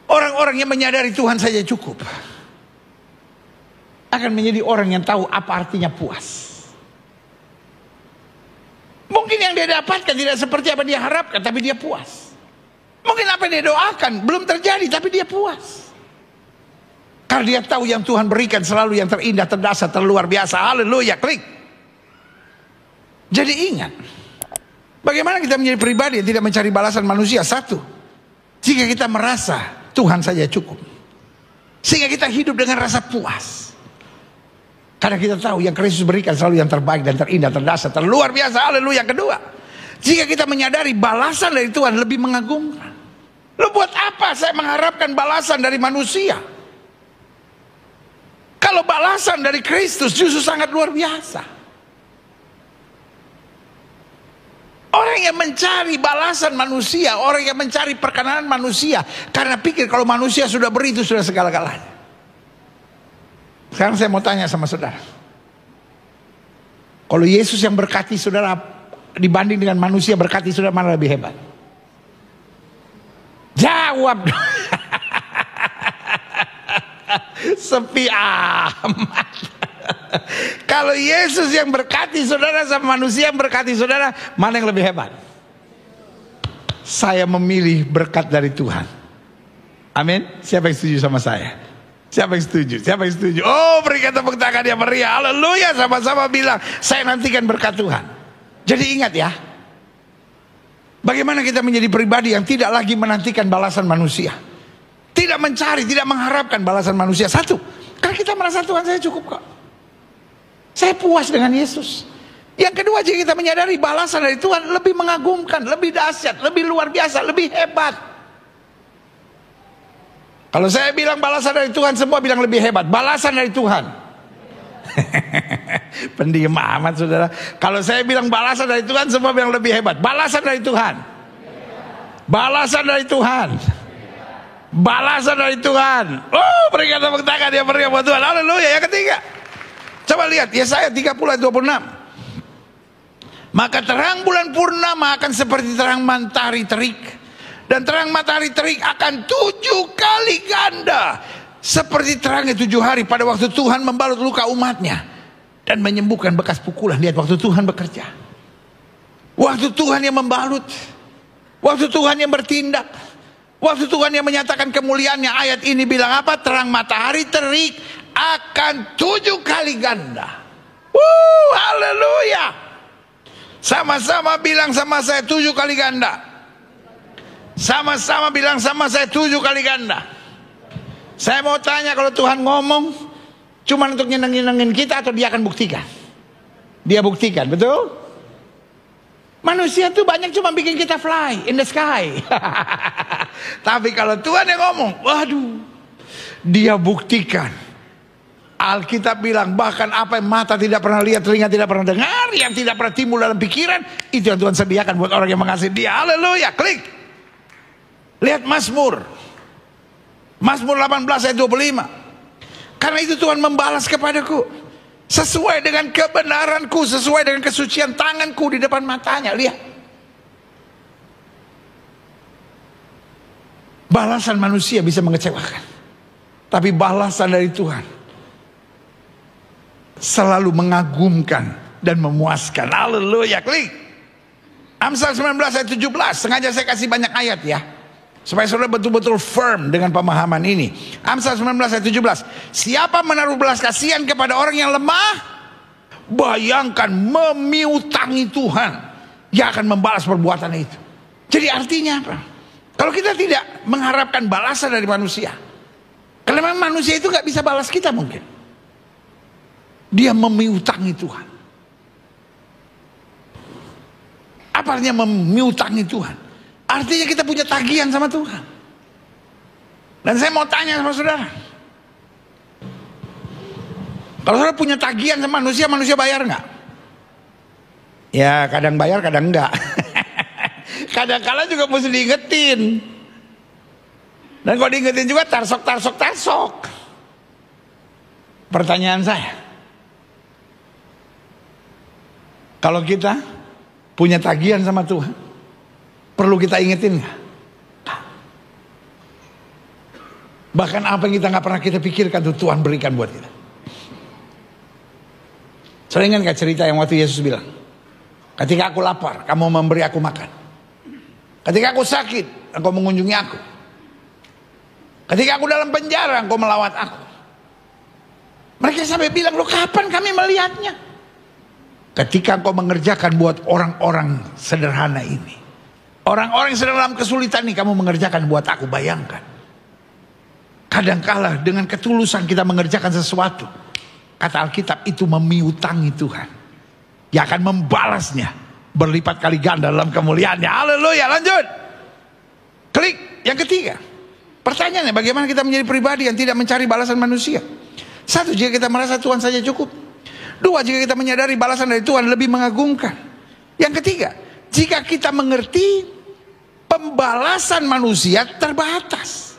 Orang-orang yang menyadari Tuhan saja cukup akan menjadi orang yang tahu apa artinya puas. Mungkin yang dia dapatkan tidak seperti apa dia harapkan, tapi dia puas. Mungkin apa yang dia doakan belum terjadi, tapi dia puas. Karena dia tahu yang Tuhan berikan selalu yang terindah, terdasar, terluar biasa. Haleluya, klik. Jadi ingat, bagaimana kita menjadi pribadi yang tidak mencari balasan manusia? Satu, jika kita merasa Tuhan saja cukup, sehingga kita hidup dengan rasa puas. Karena kita tahu yang Kristus berikan selalu yang terbaik dan terindah, terdasar, terluar biasa. Haleluya. Kedua, jika kita menyadari balasan dari Tuhan lebih mengagumkan. Lo buat apa saya mengharapkan balasan dari manusia? Kalau balasan dari Kristus justru sangat luar biasa. Orang yang mencari balasan manusia, orang yang mencari perkenanan manusia, karena pikir kalau manusia sudah beri itu sudah segala-galanya. Sekarang saya mau tanya sama saudara, kalau Yesus yang berkati saudara dibanding dengan manusia berkati saudara, mana lebih hebat? Jawab. Sepi amat. Kalau Yesus yang berkati saudara sama manusia yang berkati saudara, mana yang lebih hebat? Saya memilih berkat dari Tuhan. Amin. Siapa yang setuju sama saya? Siapa yang setuju? Siapa yang setuju? Oh, berikan tepuk tangan yang meriah. Haleluya. Sama-sama bilang, saya nantikan berkat Tuhan. Jadi ingat ya, bagaimana kita menjadi pribadi yang tidak lagi menantikan balasan manusia, tidak mencari, tidak mengharapkan balasan manusia. Satu, karena kita merasa Tuhan saya cukup kok. Saya puas dengan Yesus. Yang kedua, jika kita menyadari balasan dari Tuhan lebih mengagumkan, lebih dahsyat, lebih luar biasa, lebih hebat. Kalau saya bilang balasan dari Tuhan, semua bilang lebih hebat. Balasan dari Tuhan. Pendiam amat saudara. Kalau saya bilang balasan dari Tuhan, semua bilang lebih hebat. Balasan dari Tuhan. Balasan dari Tuhan. Balasan dari Tuhan. Oh, berikan tepuk tangan yang meriah buat Tuhan. Haleluya. Yang ketiga, coba lihat Yesaya 30 ayat 26. Maka terang bulan purnama akan seperti terang matahari terik, dan terang matahari terik akan 7 kali ganda seperti terangnya 7 hari pada waktu Tuhan membalut luka umatnya dan menyembuhkan bekas pukulan. Lihat, waktu Tuhan bekerja, waktu Tuhan yang membalut, waktu Tuhan yang bertindak, waktu Tuhan yang menyatakan kemuliaannya. Ayat ini bilang apa? Terang matahari terik akan 7 kali ganda. Haleluya. Sama-sama bilang sama saya 7 kali ganda. Sama-sama bilang sama saya 7 kali ganda. Saya mau tanya, kalau Tuhan ngomong cuma untuk nyeneng-nyenengin kita atau dia akan buktikan? Dia buktikan, betul? Manusia tuh banyak cuma bikin kita fly in the sky. Tapi kalau Tuhan yang ngomong, waduh, dia buktikan. Alkitab bilang bahkan apa yang mata tidak pernah lihat, telinga tidak pernah dengar, yang tidak pernah timbul dalam pikiran, itu yang Tuhan sediakan buat orang yang mengasihi Dia. Haleluya. Klik. Lihat Mazmur 18 ayat 25. Karena itu Tuhan membalas kepadaku sesuai dengan kebenaranku, sesuai dengan kesucian tanganku di depan matanya. Lihat, balasan manusia bisa mengecewakan, tapi balasan dari Tuhan selalu mengagumkan dan memuaskan. Haleluya. Klik. Amsal 19 ayat 17. Sengaja saya kasih banyak ayat ya, supaya saudara betul-betul firm dengan pemahaman ini. Amsal 19 ayat 17. Siapa menaruh belas kasihan kepada orang yang lemah, bayangkan memiutangi Tuhan, Dia akan membalas perbuatan itu. Jadi artinya apa? Kalau kita tidak mengharapkan balasan dari manusia, karena memang manusia itu gak bisa balas kita mungkin, dia memiutangi Tuhan. Apa artinya memiutangi Tuhan? Artinya kita punya tagihan sama Tuhan. Dan saya mau tanya sama saudara, kalau saudara punya tagihan sama manusia, manusia bayar nggak? Ya kadang bayar, kadang enggak. Kadang-kala juga mesti diingetin. Dan kalau diingetin juga tarsok. Pertanyaan saya, Kalau kita punya tagihan sama Tuhan, perlu kita ingetin nggak? Bahkan apa yang kita nggak pernah kita pikirkan tuh Tuhan berikan buat kita. Sering kan gak cerita yang waktu Yesus bilang, ketika aku lapar, kamu memberi aku makan. Ketika aku sakit, engkau mengunjungi aku. Ketika aku dalam penjara, engkau melawat aku. Mereka sampai bilang, loh kapan kami melihatnya? Ketika engkau mengerjakan buat orang-orang sederhana ini. Orang-orang yang sedang dalam kesulitan ini kamu mengerjakan buat aku, bayangkan. Kadangkala dengan ketulusan kita mengerjakan sesuatu. Kata Alkitab itu memiutangi Tuhan. Yang akan membalasnya berlipat kali ganda dalam kemuliaannya. Haleluya, lanjut. Klik, yang ketiga. Pertanyaannya, bagaimana kita menjadi pribadi yang tidak mencari balasan manusia? Satu, jika kita merasa Tuhan saja cukup. Dua, jika kita menyadari balasan dari Tuhan lebih mengagumkan. Yang ketiga, jika kita mengerti pembalasan manusia terbatas.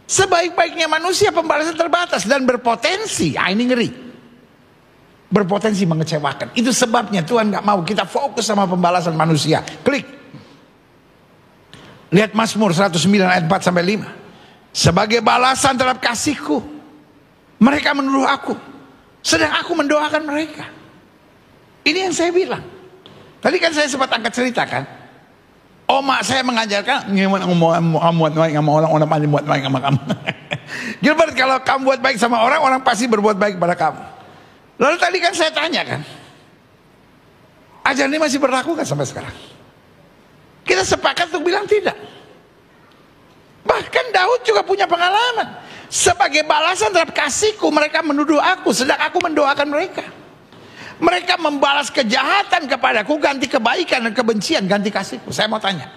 Sebaik-baiknya manusia pembalasan terbatas dan berpotensi. Ini ngeri. Berpotensi mengecewakan. Itu sebabnya Tuhan gak mau kita fokus sama pembalasan manusia. Klik. Lihat Mazmur 109 ayat 4-5. Sebagai balasan terhadap kasihku, mereka menuduh aku, sedang aku mendoakan mereka. Ini yang saya bilang. Tadi kan saya sempat angkat cerita kan. Oma saya mengajarkan, Gilbert, kalau kamu buat baik sama orang, orang pasti berbuat baik pada kamu. Lalu tadi kan saya tanya kan, ajaran ini masih berlaku kan sampai sekarang? Kita sepakat untuk bilang tidak. Bahkan Daud juga punya pengalaman. Sebagai balasan terhadap kasihku, mereka menuduh aku, sedang aku mendoakan mereka. Mereka membalas kejahatan kepadaku, ganti kebaikan, dan kebencian ganti kasihku. Saya mau tanya,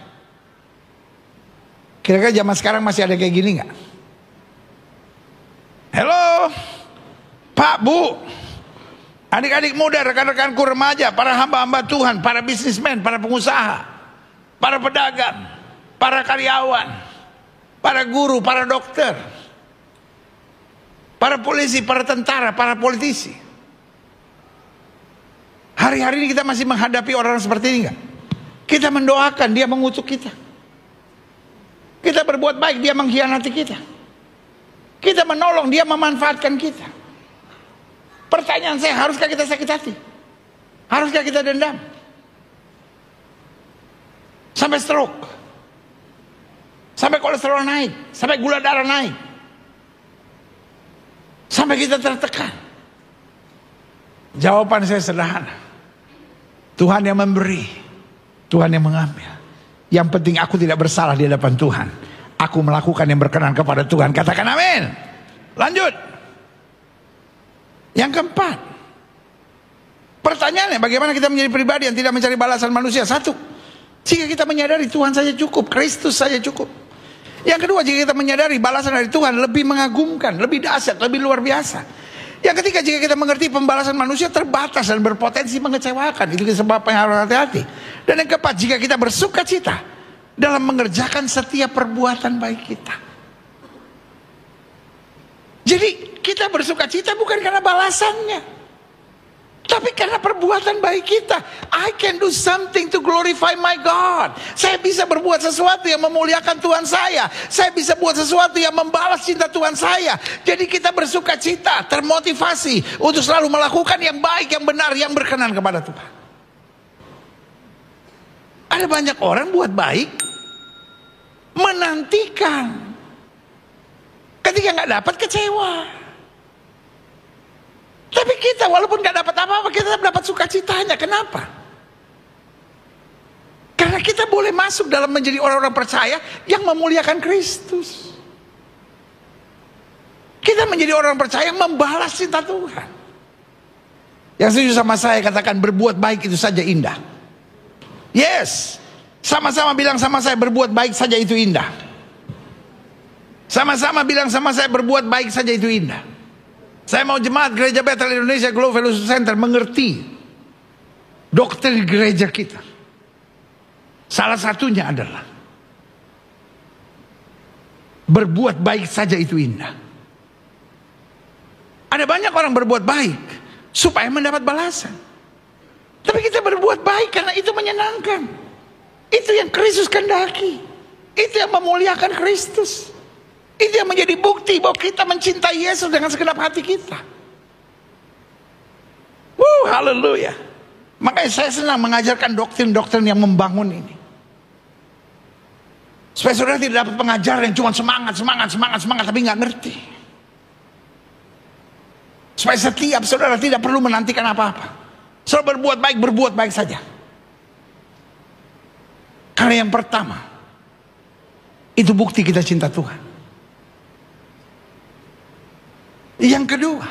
kira-kira zaman sekarang masih ada kayak gini nggak? Halo Pak, Bu, adik-adik muda, rekan-rekanku remaja, para hamba-hamba Tuhan, para bisnismen, para pengusaha, para pedagang, para karyawan, para guru, para dokter, para polisi, para tentara, para politisi. Hari-hari ini kita masih menghadapi orang seperti ini enggak? Kita mendoakan, dia mengutuk kita. Kita berbuat baik, dia mengkhianati kita. Kita menolong, dia memanfaatkan kita. Pertanyaan saya, haruskah kita sakit hati? Haruskah kita dendam? Sampai stroke, sampai kolesterol naik, sampai gula darah naik, sampai kita tertekan. Jawaban saya sederhana. Tuhan yang memberi, Tuhan yang mengambil. Yang penting aku tidak bersalah di hadapan Tuhan. Aku melakukan yang berkenan kepada Tuhan. Katakan amin. Lanjut. Yang keempat, pertanyaannya, bagaimana kita menjadi pribadi yang tidak mencari balasan manusia? Satu, jika kita menyadari Tuhan saja cukup, Kristus saja cukup. Yang kedua, jika kita menyadari balasan dari Tuhan lebih mengagumkan, lebih dahsyat, lebih luar biasa. Yang ketiga, jika kita mengerti pembalasan manusia terbatas dan berpotensi mengecewakan. Itu sebab yang harus hati-hati. Dan yang keempat, jika kita bersuka cita dalam mengerjakan setiap perbuatan baik kita. Jadi kita bersuka cita bukan karena balasannya, tapi karena perbuatan baik kita. I can do something to glorify my God. Saya bisa berbuat sesuatu yang memuliakan Tuhan saya. Saya bisa buat sesuatu yang membalas cinta Tuhan saya. Jadi kita bersuka cita, termotivasi untuk selalu melakukan yang baik, yang benar, yang berkenan kepada Tuhan. Ada banyak orang buat baik, menantikan. Ketika nggak dapat, kecewa. Tapi kita walaupun gak dapat apa-apa, kita tetap dapat sukacitanya. Kenapa? Karena kita boleh masuk dalam menjadi orang-orang percaya yang memuliakan Kristus. Kita menjadi orang percaya yang membalas cinta Tuhan. Yang setuju sama saya katakan, berbuat baik itu saja indah. Yes, sama-sama bilang sama saya, berbuat baik saja itu indah. Sama-sama bilang sama saya, berbuat baik saja itu indah. Saya mau jemaat Gereja Bethel Indonesia Global Fellowship Center mengerti doktrin gereja kita. Salah satunya adalah berbuat baik saja itu indah. Ada banyak orang berbuat baik supaya mendapat balasan. Tapi kita berbuat baik karena itu menyenangkan. Itu yang Kristus kehendaki. Itu yang memuliakan Kristus. Itu yang menjadi bukti bahwa kita mencintai Yesus dengan segenap hati kita. Haleluya. Makanya saya senang mengajarkan doktrin-doktrin yang membangun ini. Supaya saudara tidak dapat pengajaran yang cuma semangat, tapi nggak ngerti. Supaya setiap saudara tidak perlu menantikan apa-apa. Saudara berbuat baik saja. Karena yang pertama, itu bukti kita cinta Tuhan. Yang kedua,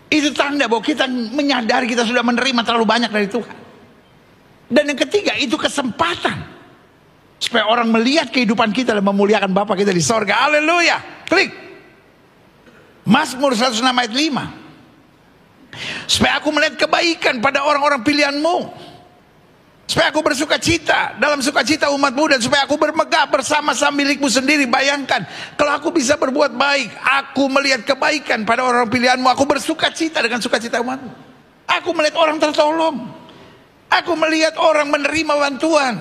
itu tanda bahwa kita menyadari kita sudah menerima terlalu banyak dari Tuhan. Dan yang ketiga, itu kesempatan supaya orang melihat kehidupan kita dan memuliakan Bapa kita di sorga. Haleluya. Klik Mazmur 106 ayat 5. Supaya aku melihat kebaikan pada orang-orang pilihanmu, supaya aku bersuka cita dalam sukacita umatmu, dan supaya aku bermegah bersama-sama milikmu sendiri. Bayangkan, kalau aku bisa berbuat baik, aku melihat kebaikan pada orang pilihanmu, aku bersuka cita dengan sukacita umatmu. Aku melihat orang tertolong, aku melihat orang menerima bantuan,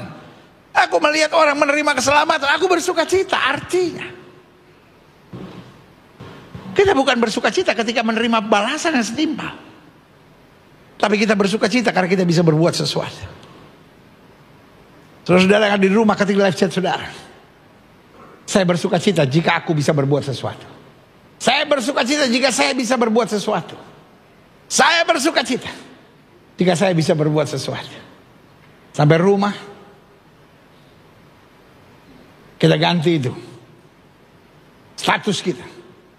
aku melihat orang menerima keselamatan, aku bersuka cita. Artinya kita bukan bersuka cita ketika menerima balasan yang setimpal, tapi kita bersuka cita karena kita bisa berbuat sesuatu. Saudara-saudara yang ada di rumah, ketik live chat saudara. Saya bersuka cita jika aku bisa berbuat sesuatu. Saya bersuka cita jika saya bisa berbuat sesuatu. Saya bersuka cita jika saya bisa berbuat sesuatu. Sampai rumah, kita ganti itu status kita.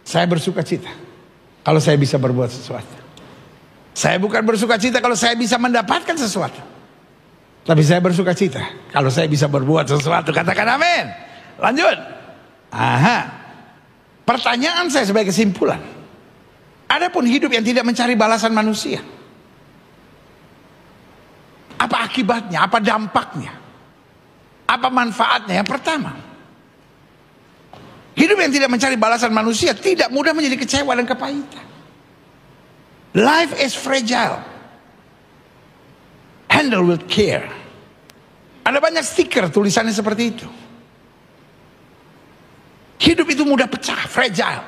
Saya bersuka cita kalau saya bisa berbuat sesuatu. Saya bukan bersuka cita kalau saya bisa mendapatkan sesuatu, tapi saya bersuka cita kalau saya bisa berbuat sesuatu. Katakan amin. Lanjut. Pertanyaan saya sebagai kesimpulan, adapun hidup yang tidak mencari balasan manusia, apa akibatnya? Apa dampaknya? Apa manfaatnya? Yang pertama, hidup yang tidak mencari balasan manusia tidak mudah menjadi kecewa dan kepahitan. Life is fragile. Handle with care. Ada banyak stiker tulisannya seperti itu. Hidup itu mudah pecah, fragile.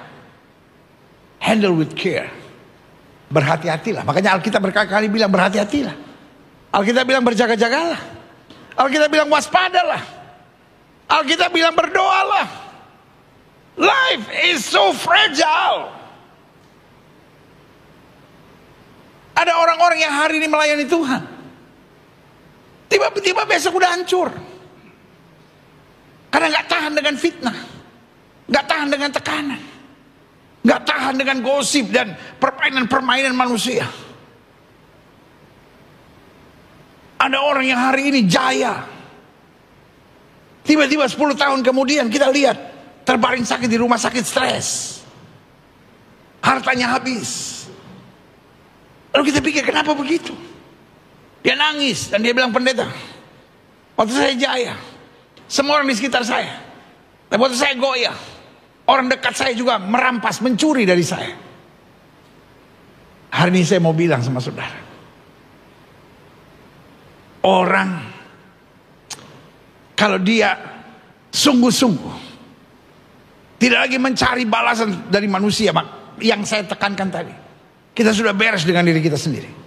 Handle with care. Berhati-hatilah. Makanya Alkitab berkali-kali bilang berhati-hatilah. Alkitab bilang berjaga-jagalah. Alkitab bilang waspadalah. Alkitab bilang berdoalah. Life is so fragile. Ada orang-orang yang hari ini melayani Tuhan, tiba-tiba besok udah hancur. Karena gak tahan dengan fitnah, gak tahan dengan tekanan, gak tahan dengan gosip dan permainan-permainan manusia. Ada orang yang hari ini jaya, tiba-tiba 10 tahun kemudian kita lihat terbaring sakit di rumah sakit, stres, hartanya habis. Lalu kita pikir, kenapa begitu? Dia nangis dan dia bilang, pendeta, waktu saya jaya, semua orang di sekitar saya, dan waktu saya goyah, orang dekat saya juga merampas, mencuri dari saya. Hari ini saya mau bilang sama saudara, orang kalau dia sungguh-sungguh tidak lagi mencari balasan dari manusia, yang saya tekankan tadi, kita sudah beres dengan diri kita sendiri.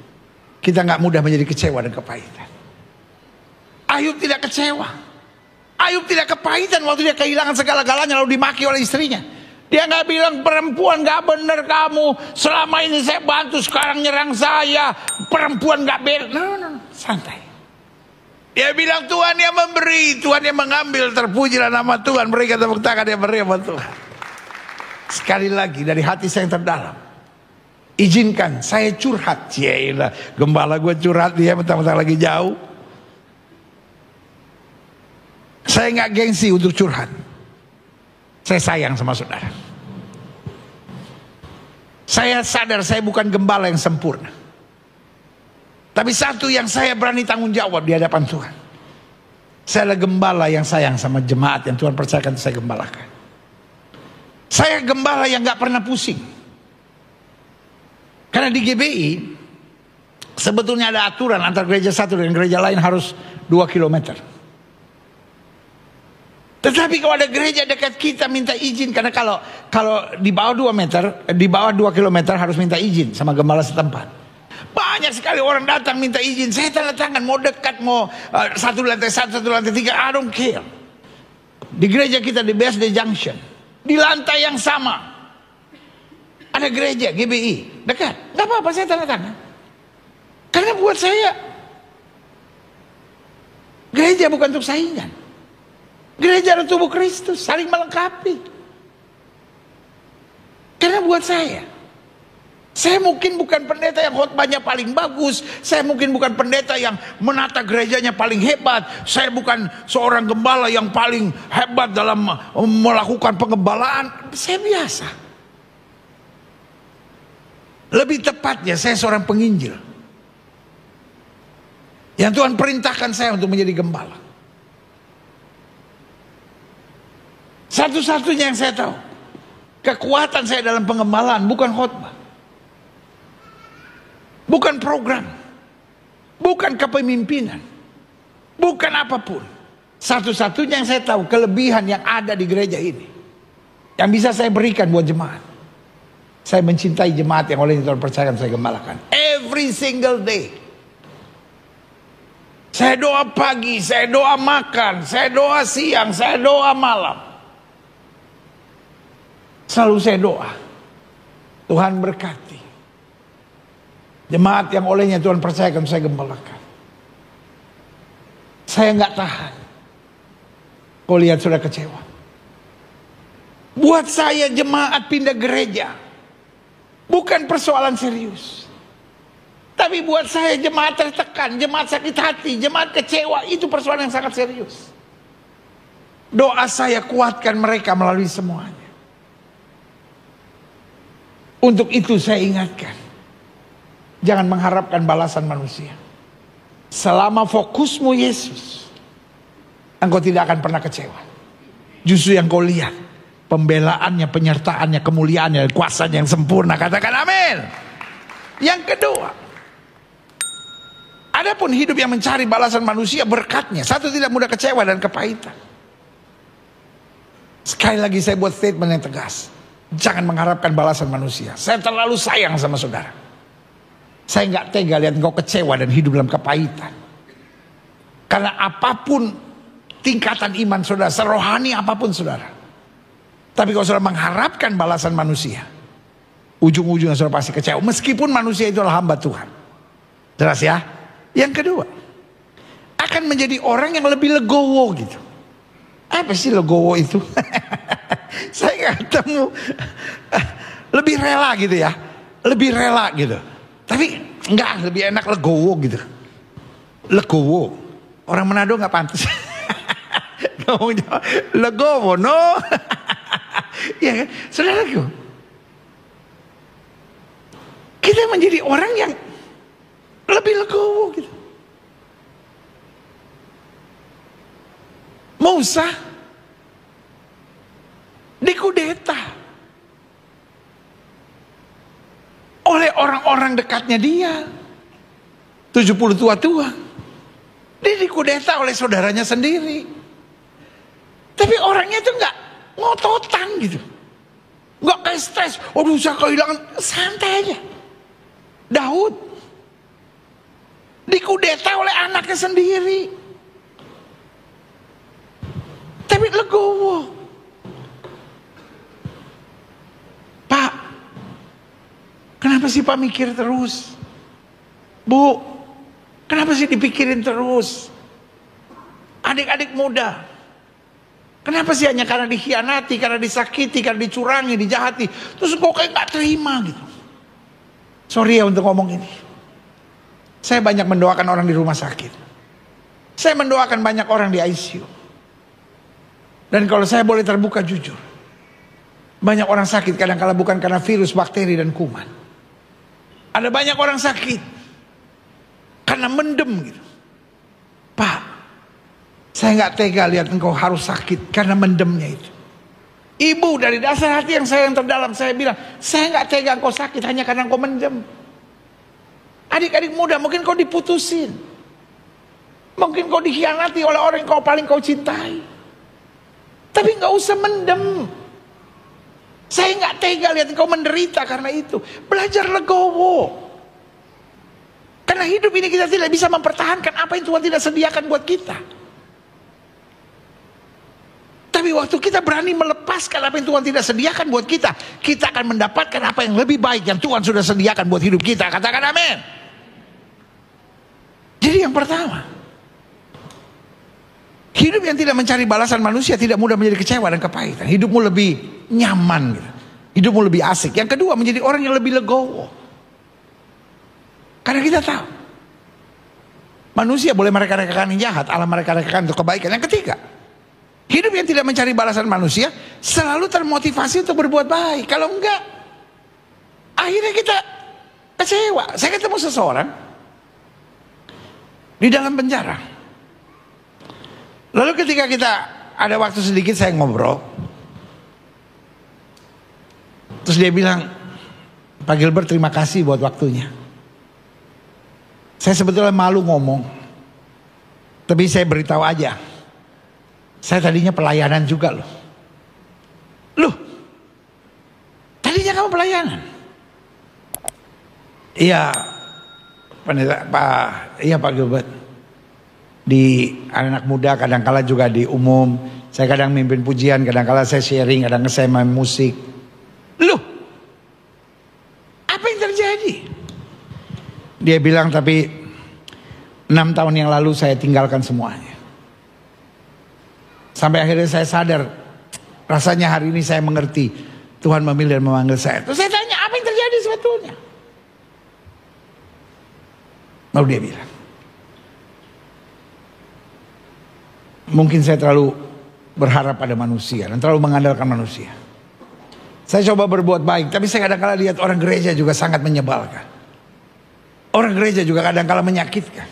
Kita gak mudah menjadi kecewa dan kepahitan. Ayub tidak kecewa, Ayub tidak kepahitan waktu dia kehilangan segala-galanya lalu dimaki oleh istrinya. Dia gak bilang, perempuan gak bener kamu, selama ini saya bantu, sekarang nyerang saya, perempuan gak bener. No, santai. Dia bilang, Tuhan yang memberi, Tuhan yang mengambil, terpujilah nama Tuhan. Berikan tepuk tangan yang beri sama Tuhan. Sekali lagi dari hati saya yang terdalam, izinkan saya curhat. Yaelah, gembala gue curhat, dia mentang-mentang lagi jauh. Saya gak gengsi untuk curhat. Saya sayang sama saudara. Saya sadar saya bukan gembala yang sempurna, tapi satu yang saya berani tanggung jawab di hadapan Tuhan, saya adalah gembala yang sayang sama jemaat yang Tuhan percayakan saya gembalakan. Saya gembala yang gak pernah pusing. Karena di GBI Sebetulnya ada aturan antara gereja satu dengan gereja lain harus 2 kilometer. Tetapi kalau ada gereja dekat kita minta izin, karena kalau di bawah 2 meter, di bawah 2 kilometer harus minta izin sama gembala setempat. Banyak sekali orang datang minta izin, saya tanda tangan, mau dekat, mau satu lantai 1, satu lantai 3, I don't care. Di gereja kita di BSD Junction, di lantai yang sama ada gereja GBI dekat, nggak apa-apa, saya tanda tangan. Karena buat saya gereja bukan untuk saingan. Gereja adalah tubuh Kristus, saling melengkapi. Karena buat saya mungkin bukan pendeta yang khotbahnya paling bagus, saya mungkin bukan pendeta yang menata gerejanya paling hebat, saya bukan seorang gembala yang paling hebat dalam melakukan pengembalaan, saya biasa. Lebih tepatnya saya seorang penginjil yang Tuhan perintahkan saya untuk menjadi gembala. Satu-satunya yang saya tahu, kekuatan saya dalam pengembalaan bukan khotbah, bukan program, bukan kepemimpinan, bukan apapun. Satu-satunya yang saya tahu, kelebihan yang ada di gereja ini, yang bisa saya berikan buat jemaat, saya mencintai jemaat yang oleh Tuhan percayakan saya gembalakan. Every single day. Saya doa pagi, saya doa makan, saya doa siang, saya doa malam. Selalu saya doa, Tuhan berkati jemaat yang olehnya Tuhan percayakan saya gembalakan. Saya nggak tahan kau lihat sudah kecewa. Buat saya jemaat pindah gereja bukan persoalan serius. Tapi buat saya jemaat tertekan, jemaat sakit hati, jemaat kecewa, itu persoalan yang sangat serius. Doa saya kuatkan mereka melalui semuanya. Untuk itu saya ingatkan, jangan mengharapkan balasan manusia. Selama fokusmu Yesus, engkau tidak akan pernah kecewa. Justru yang kau lihat, pembelaannya, penyertaannya, kemuliaannya, kuasanya yang sempurna. Katakan amin. Yang kedua, adapun hidup yang mencari balasan manusia, berkatnya, satu, tidak mudah kecewa dan kepahitan. Sekali lagi saya buat statement yang tegas. Jangan mengharapkan balasan manusia. Saya terlalu sayang sama saudara. Saya nggak tega lihat engkau kecewa dan hidup dalam kepahitan. Karena apapun tingkatan iman saudara, serohani apapun saudara, tapi kalau saudara mengharapkan balasan manusia, ujung-ujungnya saudara pasti kecewa. Meskipun manusia itu adalah hamba Tuhan. Jelas ya? Yang kedua, akan menjadi orang yang lebih legowo gitu. Apa sih legowo itu? Saya nggak ketemu. Lebih rela gitu ya, lebih rela gitu. Tapi enggak, lebih enak legowo gitu. Legowo, orang Manado nggak pantas. Ngomongnya legowo, no? Ya kan, saudaraku, kita menjadi orang yang lebih legowo gitu. Musa dikudeta oleh orang-orang dekatnya dia, 70 tua-tua. Dia dikudeta oleh saudaranya sendiri. Tapi orangnya itu nggak ngototan gitu, nggak kayak stres. Aduh, saya kehilangan, santai aja. Daud dikudeta oleh anaknya sendiri, tapi legowo. Pak, kenapa sih Pak mikir terus? Bu, kenapa sih dipikirin terus? Adik-adik muda, kenapa sih hanya karena dikhianati, karena disakiti, karena dicurangi, dijahati, terus kok kayak gak terima gitu? Sorry ya untuk ngomong ini. Saya banyak mendoakan orang di rumah sakit. Saya mendoakan banyak orang di ICU. Dan kalau saya boleh terbuka jujur, banyak orang sakit kadang-kala bukan karena virus, bakteri, dan kuman. Ada banyak orang sakit karena mendem gitu. Pak, saya nggak tega lihat engkau harus sakit karena mendemnya itu. Ibu, dari dasar hati yang saya yang terdalam, saya bilang, saya nggak tega engkau sakit hanya karena engkau mendem. Adik-adik muda, mungkin kau diputusin. Mungkin kau dikhianati oleh orang yang paling kau cintai. Tapi nggak usah mendem. Saya nggak tega lihat kau menderita karena itu. Belajar legowo. Karena hidup ini kita tidak bisa mempertahankan apa yang Tuhan tidak sediakan buat kita. Tapi waktu kita berani melepaskan apa yang Tuhan tidak sediakan buat kita, kita akan mendapatkan apa yang lebih baik yang Tuhan sudah sediakan buat hidup kita. Katakan amin. Jadi yang pertama, hidup yang tidak mencari balasan manusia tidak mudah menjadi kecewa dan kepahitan. Hidupmu lebih nyaman gitu. Hidupmu lebih asik. Yang kedua, menjadi orang yang lebih legowo. Karena kita tahu manusia boleh mereka-rekakan yang jahat, Allah mereka-rekakan untuk kebaikan. Yang ketiga, hidup yang tidak mencari balasan manusia selalu termotivasi untuk berbuat baik. Kalau enggak, akhirnya kita kecewa. Saya ketemu seseorang di dalam penjara. Lalu ketika kita ada waktu sedikit, saya ngobrol. Terus dia bilang, Pak Gilbert, terima kasih buat waktunya. Saya sebetulnya malu ngomong, tapi saya beritahu aja. Saya tadinya pelayanan juga loh. Loh, tadinya kamu pelayanan? Iya, Pak Gilbert. Di anak muda, kadang-kala juga di umum. Saya kadang mimpin pujian, kadang-kala saya sharing, kadang saya main musik. Loh, apa yang terjadi? Dia bilang, tapi 6 tahun yang lalu saya tinggalkan semuanya. Sampai akhirnya saya sadar, rasanya hari ini saya mengerti Tuhan memilih dan memanggil saya. Terus saya tanya, apa yang terjadi sebetulnya? Lalu dia bilang, mungkin saya terlalu berharap pada manusia dan terlalu mengandalkan manusia. Saya coba berbuat baik, tapi saya kadang-kala lihat orang gereja juga sangat menyebalkan. Orang gereja juga kadang-kala menyakitkan.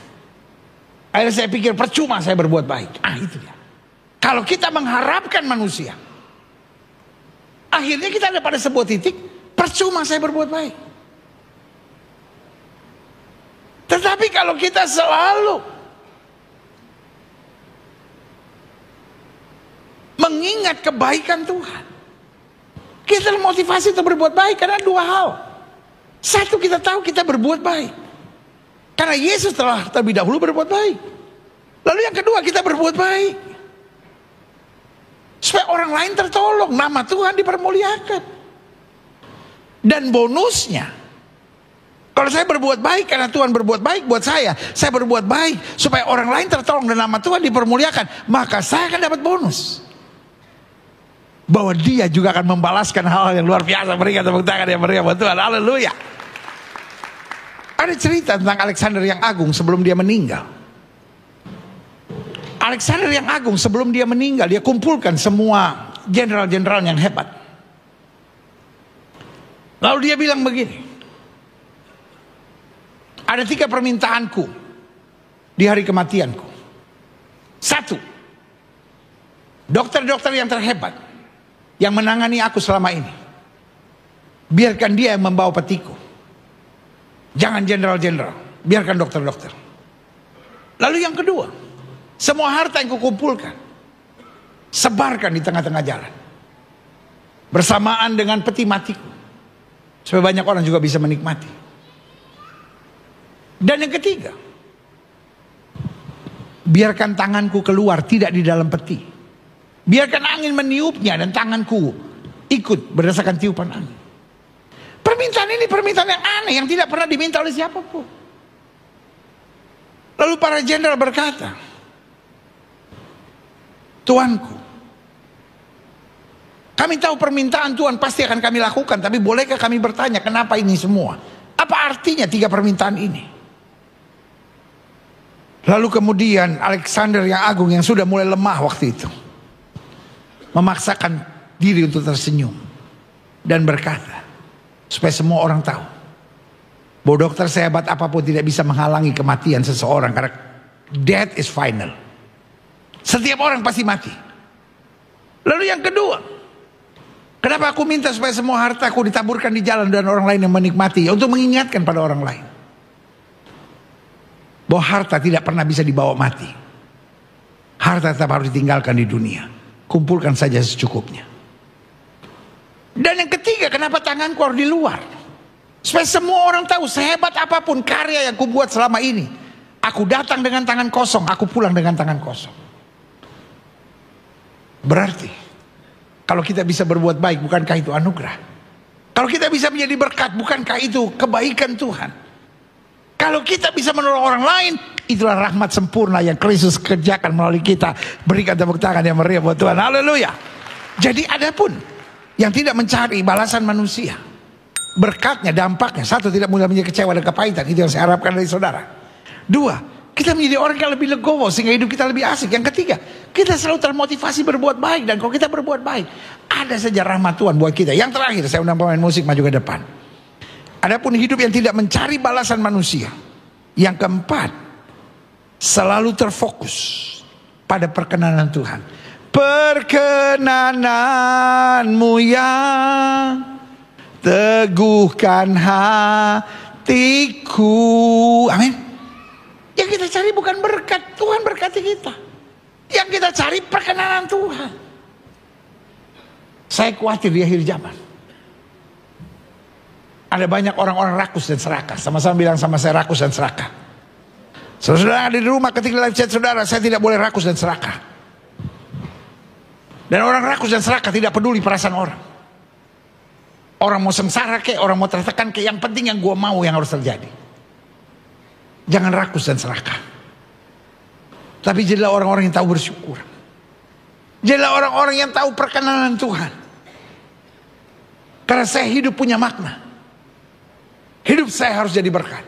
Akhirnya saya pikir percuma saya berbuat baik. Itu dia. Kalau kita mengharapkan manusia, akhirnya kita ada pada sebuah titik, percuma saya berbuat baik. Tetapi kalau kita selalu mengingat kebaikan Tuhan, kita termotivasi untuk berbuat baik karena 2 hal. Satu, kita tahu kita berbuat baik karena Yesus telah terlebih dahulu berbuat baik. Lalu yang kedua, kita berbuat baik supaya orang lain tertolong, nama Tuhan dipermuliakan. Dan bonusnya, kalau saya berbuat baik karena Tuhan berbuat baik buat saya berbuat baik supaya orang lain tertolong dan nama Tuhan dipermuliakan, maka saya akan dapat bonus. Bahwa dia juga akan membalaskan hal yang luar biasa. Berikan tepuk tangan yang meriah buat Tuhan. Haleluya. Ada cerita tentang Alexander yang Agung sebelum dia meninggal. Alexander yang Agung sebelum dia meninggal, dia kumpulkan semua jenderal-jenderal yang hebat. Lalu dia bilang begini, ada 3 permintaanku di hari kematianku. 1, dokter-dokter yang terhebat yang menangani aku selama ini, biarkan dia yang membawa petiku. Jangan jenderal-jenderal, biarkan dokter-dokter. Lalu yang kedua, semua harta yang kukumpulkan, sebarkan di tengah-tengah jalan bersamaan dengan peti matiku, supaya banyak orang juga bisa menikmati. Dan yang ketiga, biarkan tanganku keluar tidak di dalam peti. Biarkan angin meniupnya dan tanganku ikut berdasarkan tiupan angin. Permintaan ini permintaan yang aneh, yang tidak pernah diminta oleh siapapun. Lalu para jenderal berkata, Tuanku, kami tahu permintaan Tuhan pasti akan kami lakukan, tapi bolehkah kami bertanya kenapa ini semua? Apa artinya 3 permintaan ini? Lalu kemudian Alexander yang Agung yang sudah mulai lemah waktu itu memaksakan diri untuk tersenyum dan berkata, supaya semua orang tahu bahwa dokter sehebat apapun tidak bisa menghalangi kematian seseorang, karena death is final. Setiap orang pasti mati. Lalu yang kedua, kenapa aku minta supaya semua hartaku ditaburkan di jalan dan orang lain yang menikmati, untuk mengingatkan pada orang lain bahwa harta tidak pernah bisa dibawa mati. Harta tetap harus ditinggalkan di dunia. Kumpulkan saja secukupnya. Dan yang ketiga, kenapa tanganku harus di luar? Supaya semua orang tahu sehebat apapun karya yang kubuat selama ini, aku datang dengan tangan kosong, aku pulang dengan tangan kosong. Berarti kalau kita bisa berbuat baik, bukankah itu anugerah? Kalau kita bisa menjadi berkat, bukankah itu kebaikan Tuhan? Kalau kita bisa menolong orang lain, itulah rahmat sempurna yang Kristus kerjakan melalui kita. Berikan tepuk tangan yang meriah buat Tuhan. Haleluya. Jadi adapun yang tidak mencari balasan manusia, berkatnya, dampaknya, satu, tidak mudah menjadi kecewa dan kepahitan. Itu yang saya harapkan dari saudara. Dua, kita menjadi orang yang lebih legowo sehingga hidup kita lebih asik. Yang ketiga, kita selalu termotivasi berbuat baik. Dan kalau kita berbuat baik, ada saja rahmat Tuhan buat kita. Yang terakhir, saya undang pemain musik maju ke depan. Adapun hidup yang tidak mencari balasan manusia. Yang keempat, selalu terfokus pada perkenanan Tuhan. Perkenananmu yang teguhkan hatiku. Amin. Yang kita cari bukan berkat, Tuhan berkati kita. Yang kita cari perkenanan Tuhan. Saya khawatir di akhir zaman ada banyak orang-orang rakus dan serakah. Sama-sama bilang sama saya, rakus dan serakah. Saudara ada di rumah, ketika live chat saudara, saya tidak boleh rakus dan serakah. Dan orang rakus dan serakah tidak peduli perasaan orang. Orang mau sengsara kek, orang mau tertekan kek, yang penting yang gue mau yang harus terjadi. Jangan rakus dan serakah. Tapi jadilah orang-orang yang tahu bersyukur. Jadilah orang-orang yang tahu perkenanan Tuhan. Karena saya hidup punya makna. Hidup saya harus jadi berkat.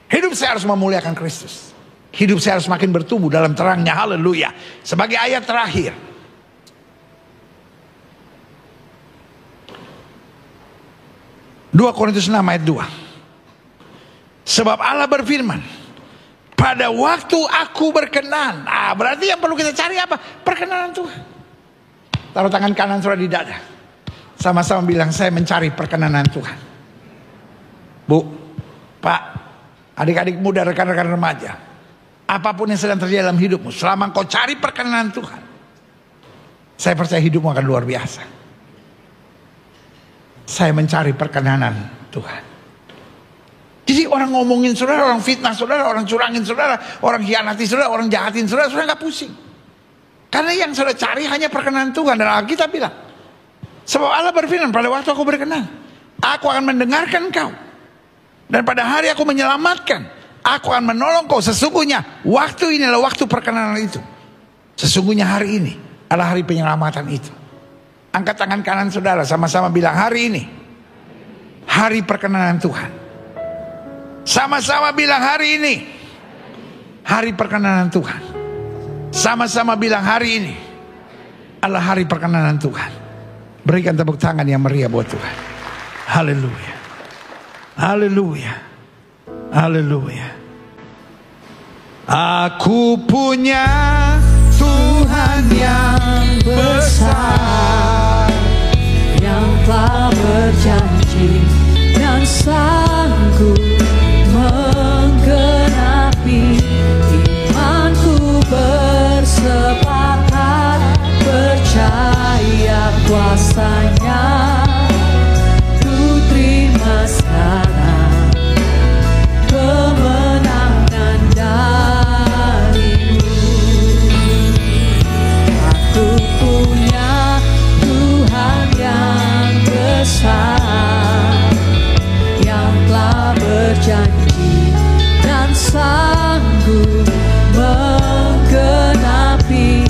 Hidup saya harus memuliakan Kristus. Hidup saya harus makin bertumbuh dalam terangnya. Haleluya. Sebagai ayat terakhir, 2 Korintus 6 ayat 2. Sebab Allah berfirman, pada waktu aku berkenan. Berarti yang perlu kita cari apa? Perkenanan Tuhan. Taruh tangan kanan saudara di dada. Sama-sama bilang, saya mencari perkenanan Tuhan. Bu, Pak, adik-adik muda, rekan-rekan remaja, apapun yang sedang terjadi dalam hidupmu, selama kau cari perkenanan Tuhan, saya percaya hidupmu akan luar biasa. Saya mencari perkenanan Tuhan. Jadi orang ngomongin saudara, orang fitnah saudara, orang curangin saudara, orang hianati saudara, orang jahatin saudara, saudara gak pusing. Karena yang saudara cari hanya perkenanan Tuhan. Dan Alkitab bilang, sebab Allah berfirman, pada waktu aku berkenan, aku akan mendengarkan kau. Dan pada hari aku menyelamatkan, aku akan menolong kau. Sesungguhnya waktu ini adalah waktu perkenanan itu. Sesungguhnya hari ini adalah hari penyelamatan itu. Angkat tangan kanan saudara, sama-sama bilang, hari ini hari perkenanan Tuhan. Sama-sama bilang, hari ini hari perkenanan Tuhan. Sama-sama bilang, hari ini adalah hari perkenanan Tuhan. Berikan tepuk tangan yang meriah buat Tuhan. Haleluya. Haleluya. Haleluya. Aku punya Tuhan yang besar, yang telah berjanji dan sanggup menggenapi. Imanku bersepakat, percaya kuasanya. Ku terima sekarang kemenangan darimu. Aku punya Tuhan yang besar, yang telah berjanji dan sanggup menggenapi.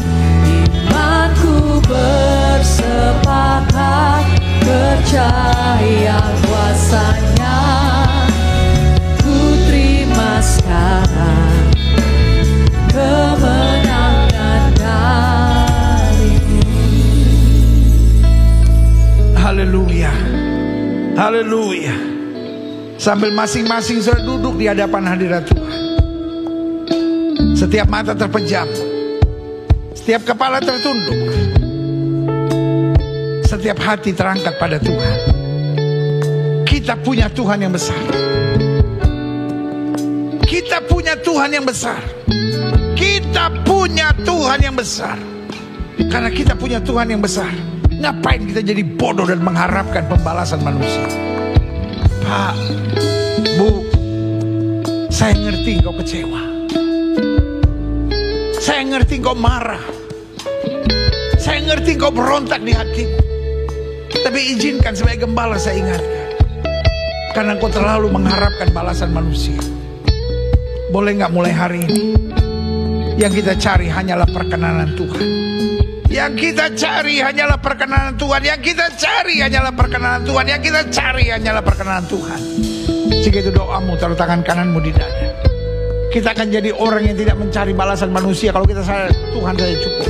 Imanku bersepakat, percaya kuasanya. Ku terima sekarang kemenangan darimu. haleluya. Haleluya. Sambil masing-masing saudara duduk di hadapan hadirat Tuhan, setiap mata terpejam, setiap kepala tertunduk, setiap hati terangkat pada Tuhan. Kita punya Tuhan yang besar. Kita punya Tuhan yang besar. Kita punya Tuhan yang besar. Karena kita punya Tuhan yang besar, ngapain kita jadi bodoh dan mengharapkan pembalasan manusia? Pak, Bu, saya ngerti engkau kecewa. Saya ngerti engkau marah. Saya ngerti engkau berontak di hati. Tapi izinkan sebagai gembala saya ingatkan, karena engkau terlalu mengharapkan balasan manusia. Boleh gak mulai hari ini, yang kita cari hanyalah perkenanan Tuhan. Yang kita cari hanyalah perkenanan Tuhan. Yang kita cari hanyalah perkenanan Tuhan. Yang kita cari hanyalah perkenanan Tuhan. Jika itu doamu, taruh tangan kananmu di dada. Kita akan jadi orang yang tidak mencari balasan manusia. Kalau kita sadar Tuhan saja cukup.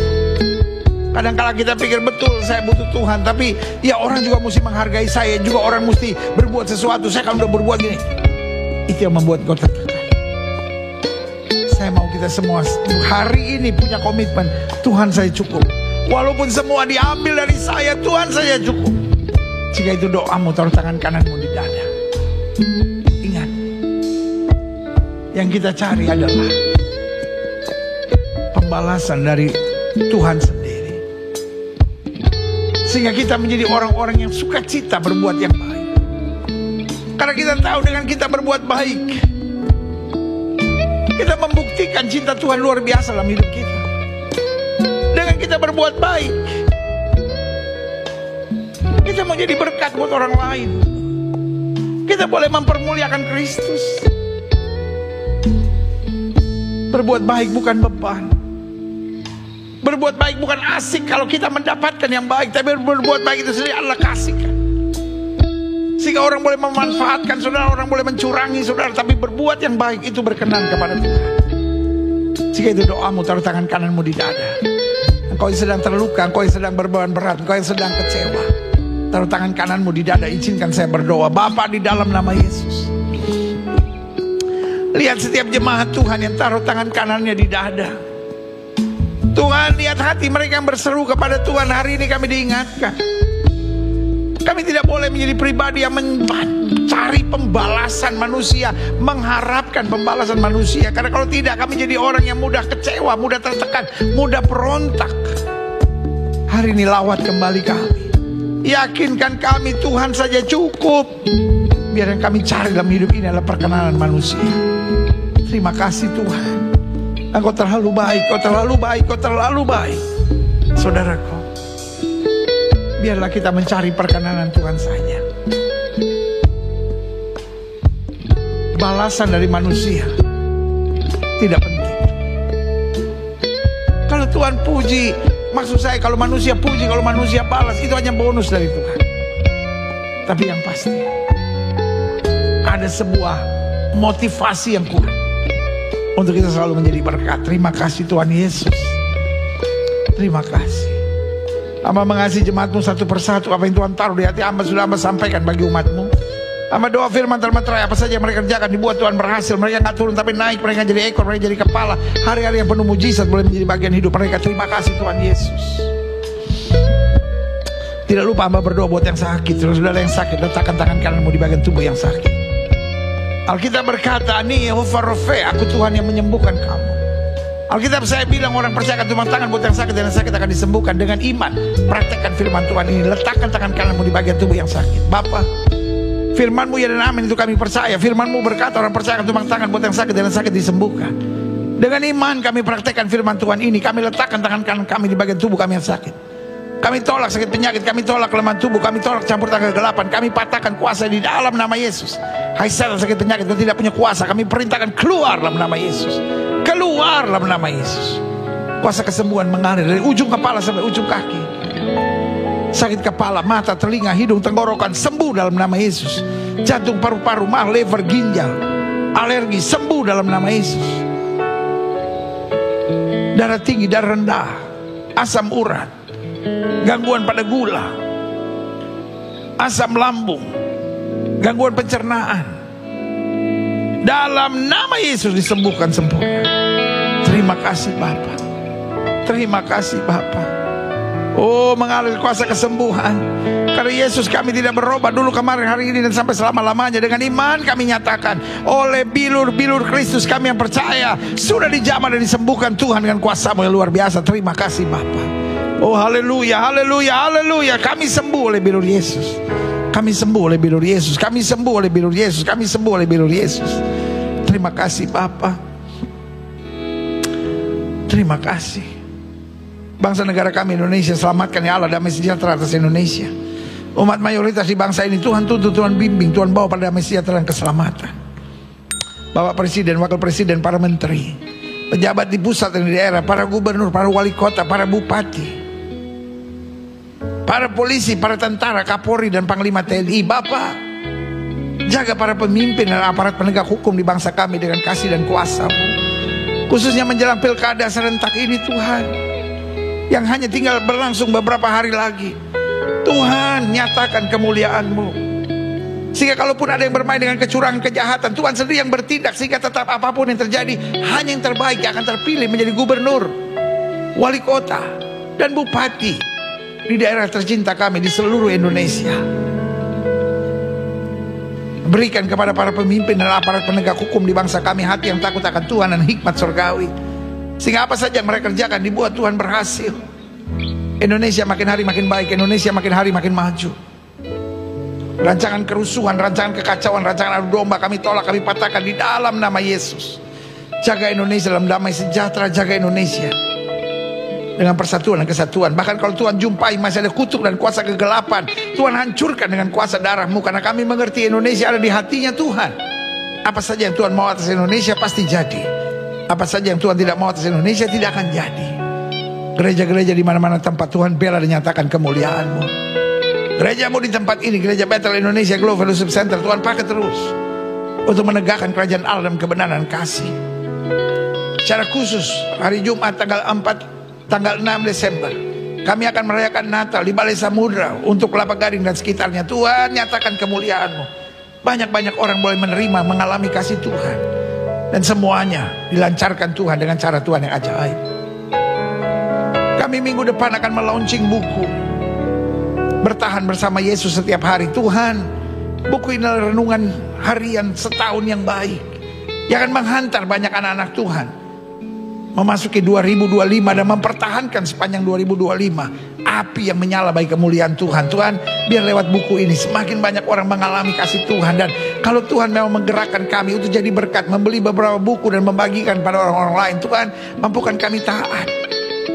Kadang-kala kita pikir betul saya butuh Tuhan, tapi ya orang juga mesti menghargai saya. Juga orang mesti berbuat sesuatu. Saya kan udah berbuat gini. Itu yang membuat kau tertekan. Saya mau kita semua hari ini punya komitmen, Tuhan saya cukup. Walaupun semua diambil dari saya, Tuhan saja cukup. Jika itu doamu, taruh tangan kananmu di dada. Ingat, yang kita cari adalah pembalasan dari Tuhan sendiri, sehingga kita menjadi orang-orang yang sukacita berbuat yang baik. Karena kita tahu dengan kita berbuat baik, kita membuktikan cinta Tuhan luar biasa dalam hidup kita. Dengan kita berbuat baik, kita mau jadi berkat buat orang lain. Kita boleh mempermuliakan Kristus. Berbuat baik bukan beban. Berbuat baik bukan asik kalau kita mendapatkan yang baik, tapi berbuat baik itu sendiri Allah kasihkan. Sehingga orang boleh memanfaatkan saudara, orang boleh mencurangi saudara, tapi berbuat yang baik itu berkenan kepada Tuhan. Jika itu doamu, taruh tangan kananmu di dada. Engkau yang sedang terluka, engkau yang sedang berbeban berat, engkau yang sedang kecewa, taruh tangan kananmu di dada. Izinkan saya berdoa. Bapa, di dalam nama Yesus, lihat setiap jemaat Tuhan yang taruh tangan kanannya di dada. Tuhan, lihat hati mereka yang berseru kepada Tuhan. Hari ini kami diingatkan, kami tidak boleh menjadi pribadi yang mencari pembalasan manusia, mengharapkan pembalasan manusia. Karena kalau tidak, kami jadi orang yang mudah kecewa, mudah tertekan, mudah berontak. Hari ini lawat kembali kami. Yakinkan kami Tuhan saja cukup. Biar yang kami cari dalam hidup ini adalah perkenanan manusia. Terima kasih Tuhan. Engkau terlalu baik, Kau terlalu baik, Kau terlalu baik. Saudaraku, biarlah kita mencari perkenanan Tuhan saja. Balasan dari manusia tidak penting. Kalau Tuhan puji, maksud saya kalau manusia puji, kalau manusia balas, itu hanya bonus dari Tuhan. Tapi yang pasti ada sebuah motivasi yang kuat untuk kita selalu menjadi berkat. Terima kasih Tuhan Yesus. Terima kasih. Hamba mengasihi jemaatmu satu persatu. Apa yang Tuhan taruh di hati hamba sudah hamba sampaikan bagi umatmu. Hamba doa firman termeterai, apa saja yang mereka kerjakan dibuat Tuhan berhasil. Mereka gak turun tapi naik, mereka jadi ekor, mereka jadi kepala. Hari-hari yang penuh mujizat boleh menjadi bagian hidup mereka. Terima kasih Tuhan Yesus. Tidak lupa hamba berdoa buat yang sakit. Saudara yang sakit, letakkan tangan kananmu di bagian tubuh yang sakit. Alkitab berkata, "Ani Yehova Rofe, aku Tuhan yang menyembuhkan kamu." Alkitab saya bilang orang percayakan tumpang tangan buat yang sakit, dan yang sakit akan disembuhkan. Dengan iman praktekkan firman Tuhan ini. Letakkan tangan kananmu di bagian tubuh yang sakit. Bapa, firman-Mu ya dan amin itu kami percaya. Firman-Mu berkata orang percayakan tumpang tangan buat yang sakit, dan yang sakit disembuhkan. Dengan iman kami praktekkan firman Tuhan ini. Kami letakkan tangan kanan kami di bagian tubuh kami yang sakit. Kami tolak sakit penyakit, kami tolak kelemahan tubuh, kami tolak campur tangan kegelapan, kami patahkan kuasa di dalam nama Yesus. Hai setan sakit penyakit, kau tidak punya kuasa. Kami perintahkan keluar dalam nama Yesus. Keluar dalam nama Yesus. Kuasa kesembuhan mengalir dari ujung kepala sampai ujung kaki. Sakit kepala, mata, telinga, hidung, tenggorokan sembuh dalam nama Yesus. Jantung, paru-paru, mah, lever, ginjal, alergi sembuh dalam nama Yesus. Darah tinggi, darah rendah, asam urat, gangguan pada gula, asam lambung, gangguan pencernaan, dalam nama Yesus disembuhkan sempurna. Terima kasih Bapa. Terima kasih Bapa. Oh, mengalir kuasa kesembuhan. Karena Yesus kami tidak berubah dulu, kemarin, hari ini, dan sampai selama-lamanya. Dengan iman kami nyatakan, oleh bilur-bilur Kristus kami yang percaya sudah dijamah dan disembuhkan Tuhan dengan kuasa-Mu yang luar biasa. Terima kasih Bapa. Oh haleluya, haleluya, haleluya. Kami sembuh oleh bilur Yesus. Kami sembuh oleh bilur Yesus. Kami sembuh oleh bilur Yesus. Kami sembuh oleh bilur Yesus. Terima kasih Bapa. Terima kasih. Bangsa negara kami Indonesia, selamatkan ya Allah, damai sejahtera atas Indonesia. Umat mayoritas di bangsa ini Tuhan tuntun, Tuhan bimbing, Tuhan bawa pada damai sejahtera dan keselamatan. Bapak Presiden, Wakil Presiden, para menteri, pejabat di pusat dan di daerah, para gubernur, para wali kota, para bupati, para polisi, para tentara, Kapolri dan Panglima TNI. Bapak, jaga para pemimpin dan aparat penegak hukum di bangsa kami dengan kasih dan kuasa-Mu, khususnya menjelang pilkada serentak ini Tuhan, yang hanya tinggal berlangsung beberapa hari lagi. Tuhan, nyatakan kemuliaan-Mu, sehingga kalaupun ada yang bermain dengan kecurangan, kejahatan, Tuhan sendiri yang bertindak, sehingga tetap apapun yang terjadi, hanya yang terbaik yang akan terpilih menjadi gubernur, wali kota, dan bupati di daerah tercinta kami di seluruh Indonesia. Berikan kepada para pemimpin dan aparat penegak hukum di bangsa kami hati yang takut akan Tuhan dan hikmat surgawi, sehingga apa saja yang mereka kerjakan dibuat Tuhan berhasil. Indonesia makin hari makin baik, Indonesia makin hari makin maju. Rancangan kerusuhan, rancangan kekacauan, rancangan adu domba kami tolak, kami patahkan di dalam nama Yesus. Jaga Indonesia dalam damai sejahtera, jaga Indonesia dengan persatuan dan kesatuan. Bahkan kalau Tuhan jumpai masih ada kutuk dan kuasa kegelapan, Tuhan hancurkan dengan kuasa darah-Mu, karena kami mengerti Indonesia ada di hatinya Tuhan. Apa saja yang Tuhan mau atas Indonesia pasti jadi. Apa saja yang Tuhan tidak mau atas Indonesia tidak akan jadi. Gereja-gereja di mana-mana tempat Tuhan bela dan nyatakan kemuliaan-Mu. Gereja-Mu di tempat ini, Gereja Bethel Indonesia Global Fellowship Center, Tuhan pakai terus untuk menegakkan kerajaan Allah dalam kebenaran dan kasih. Secara khusus hari Jumat tanggal 6 Desember kami akan merayakan Natal di Balai Samudra untuk Kelapa Gading dan sekitarnya. Tuhan, nyatakan kemuliaan-Mu. Banyak-banyak orang boleh menerima, mengalami kasih Tuhan, dan semuanya dilancarkan Tuhan dengan cara Tuhan yang ajaib. Kami minggu depan akan melaunching buku Bertahan Bersama Yesus Setiap Hari. Tuhan, buku ini adalah renungan harian setahun yang baik, yang akan menghantar banyak anak-anak Tuhan memasuki 2025 dan mempertahankan sepanjang 2025 api yang menyala bagi kemuliaan Tuhan. Tuhan, biar lewat buku ini semakin banyak orang mengalami kasih Tuhan. Dan kalau Tuhan memang menggerakkan kami untuk jadi berkat, membeli beberapa buku dan membagikan pada orang-orang lain, Tuhan mampukan kami taat,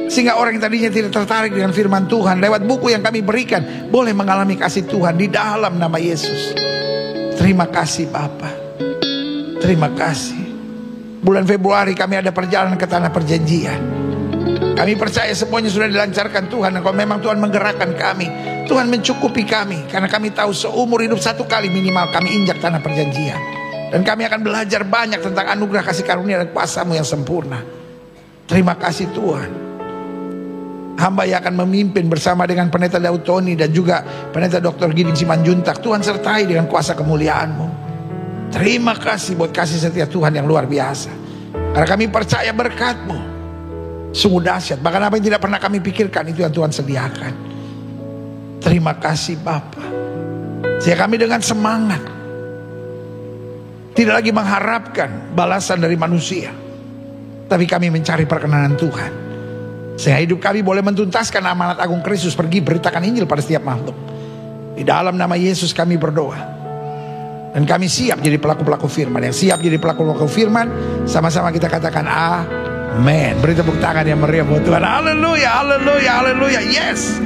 sehingga orang yang tadinya tidak tertarik dengan firman Tuhan lewat buku yang kami berikan boleh mengalami kasih Tuhan di dalam nama Yesus. Terima kasih Bapa. Terima kasih. Bulan Februari kami ada perjalanan ke tanah perjanjian. Kami percaya semuanya sudah dilancarkan Tuhan. Dan kalau memang Tuhan menggerakkan kami, Tuhan mencukupi kami, karena kami tahu seumur hidup satu kali minimal kami injak tanah perjanjian. Dan kami akan belajar banyak tentang anugerah kasih karunia dan kuasa-Mu yang sempurna. Terima kasih Tuhan. Hamba yang akan memimpin bersama dengan Pendeta Daud Tony dan juga Pendeta Dr. Gideon Simanjuntak. Tuhan sertai dengan kuasa kemuliaan-Mu. Terima kasih buat kasih setia Tuhan yang luar biasa. Karena kami percaya berkat-Mu sungguh dahsyat. Bahkan apa yang tidak pernah kami pikirkan itu yang Tuhan sediakan. Terima kasih Bapa. Sehingga kami dengan semangat tidak lagi mengharapkan balasan dari manusia, tapi kami mencari perkenanan Tuhan, sehingga hidup kami boleh mentuntaskan amanat agung Kristus, pergi beritakan Injil pada setiap makhluk. Di dalam nama Yesus kami berdoa. Dan kami siap jadi pelaku-pelaku firman. Yang siap jadi pelaku-pelaku firman, sama-sama kita katakan amin. Beri tepuk tangan yang meriah buat Tuhan. Haleluya, haleluya, haleluya. Yes.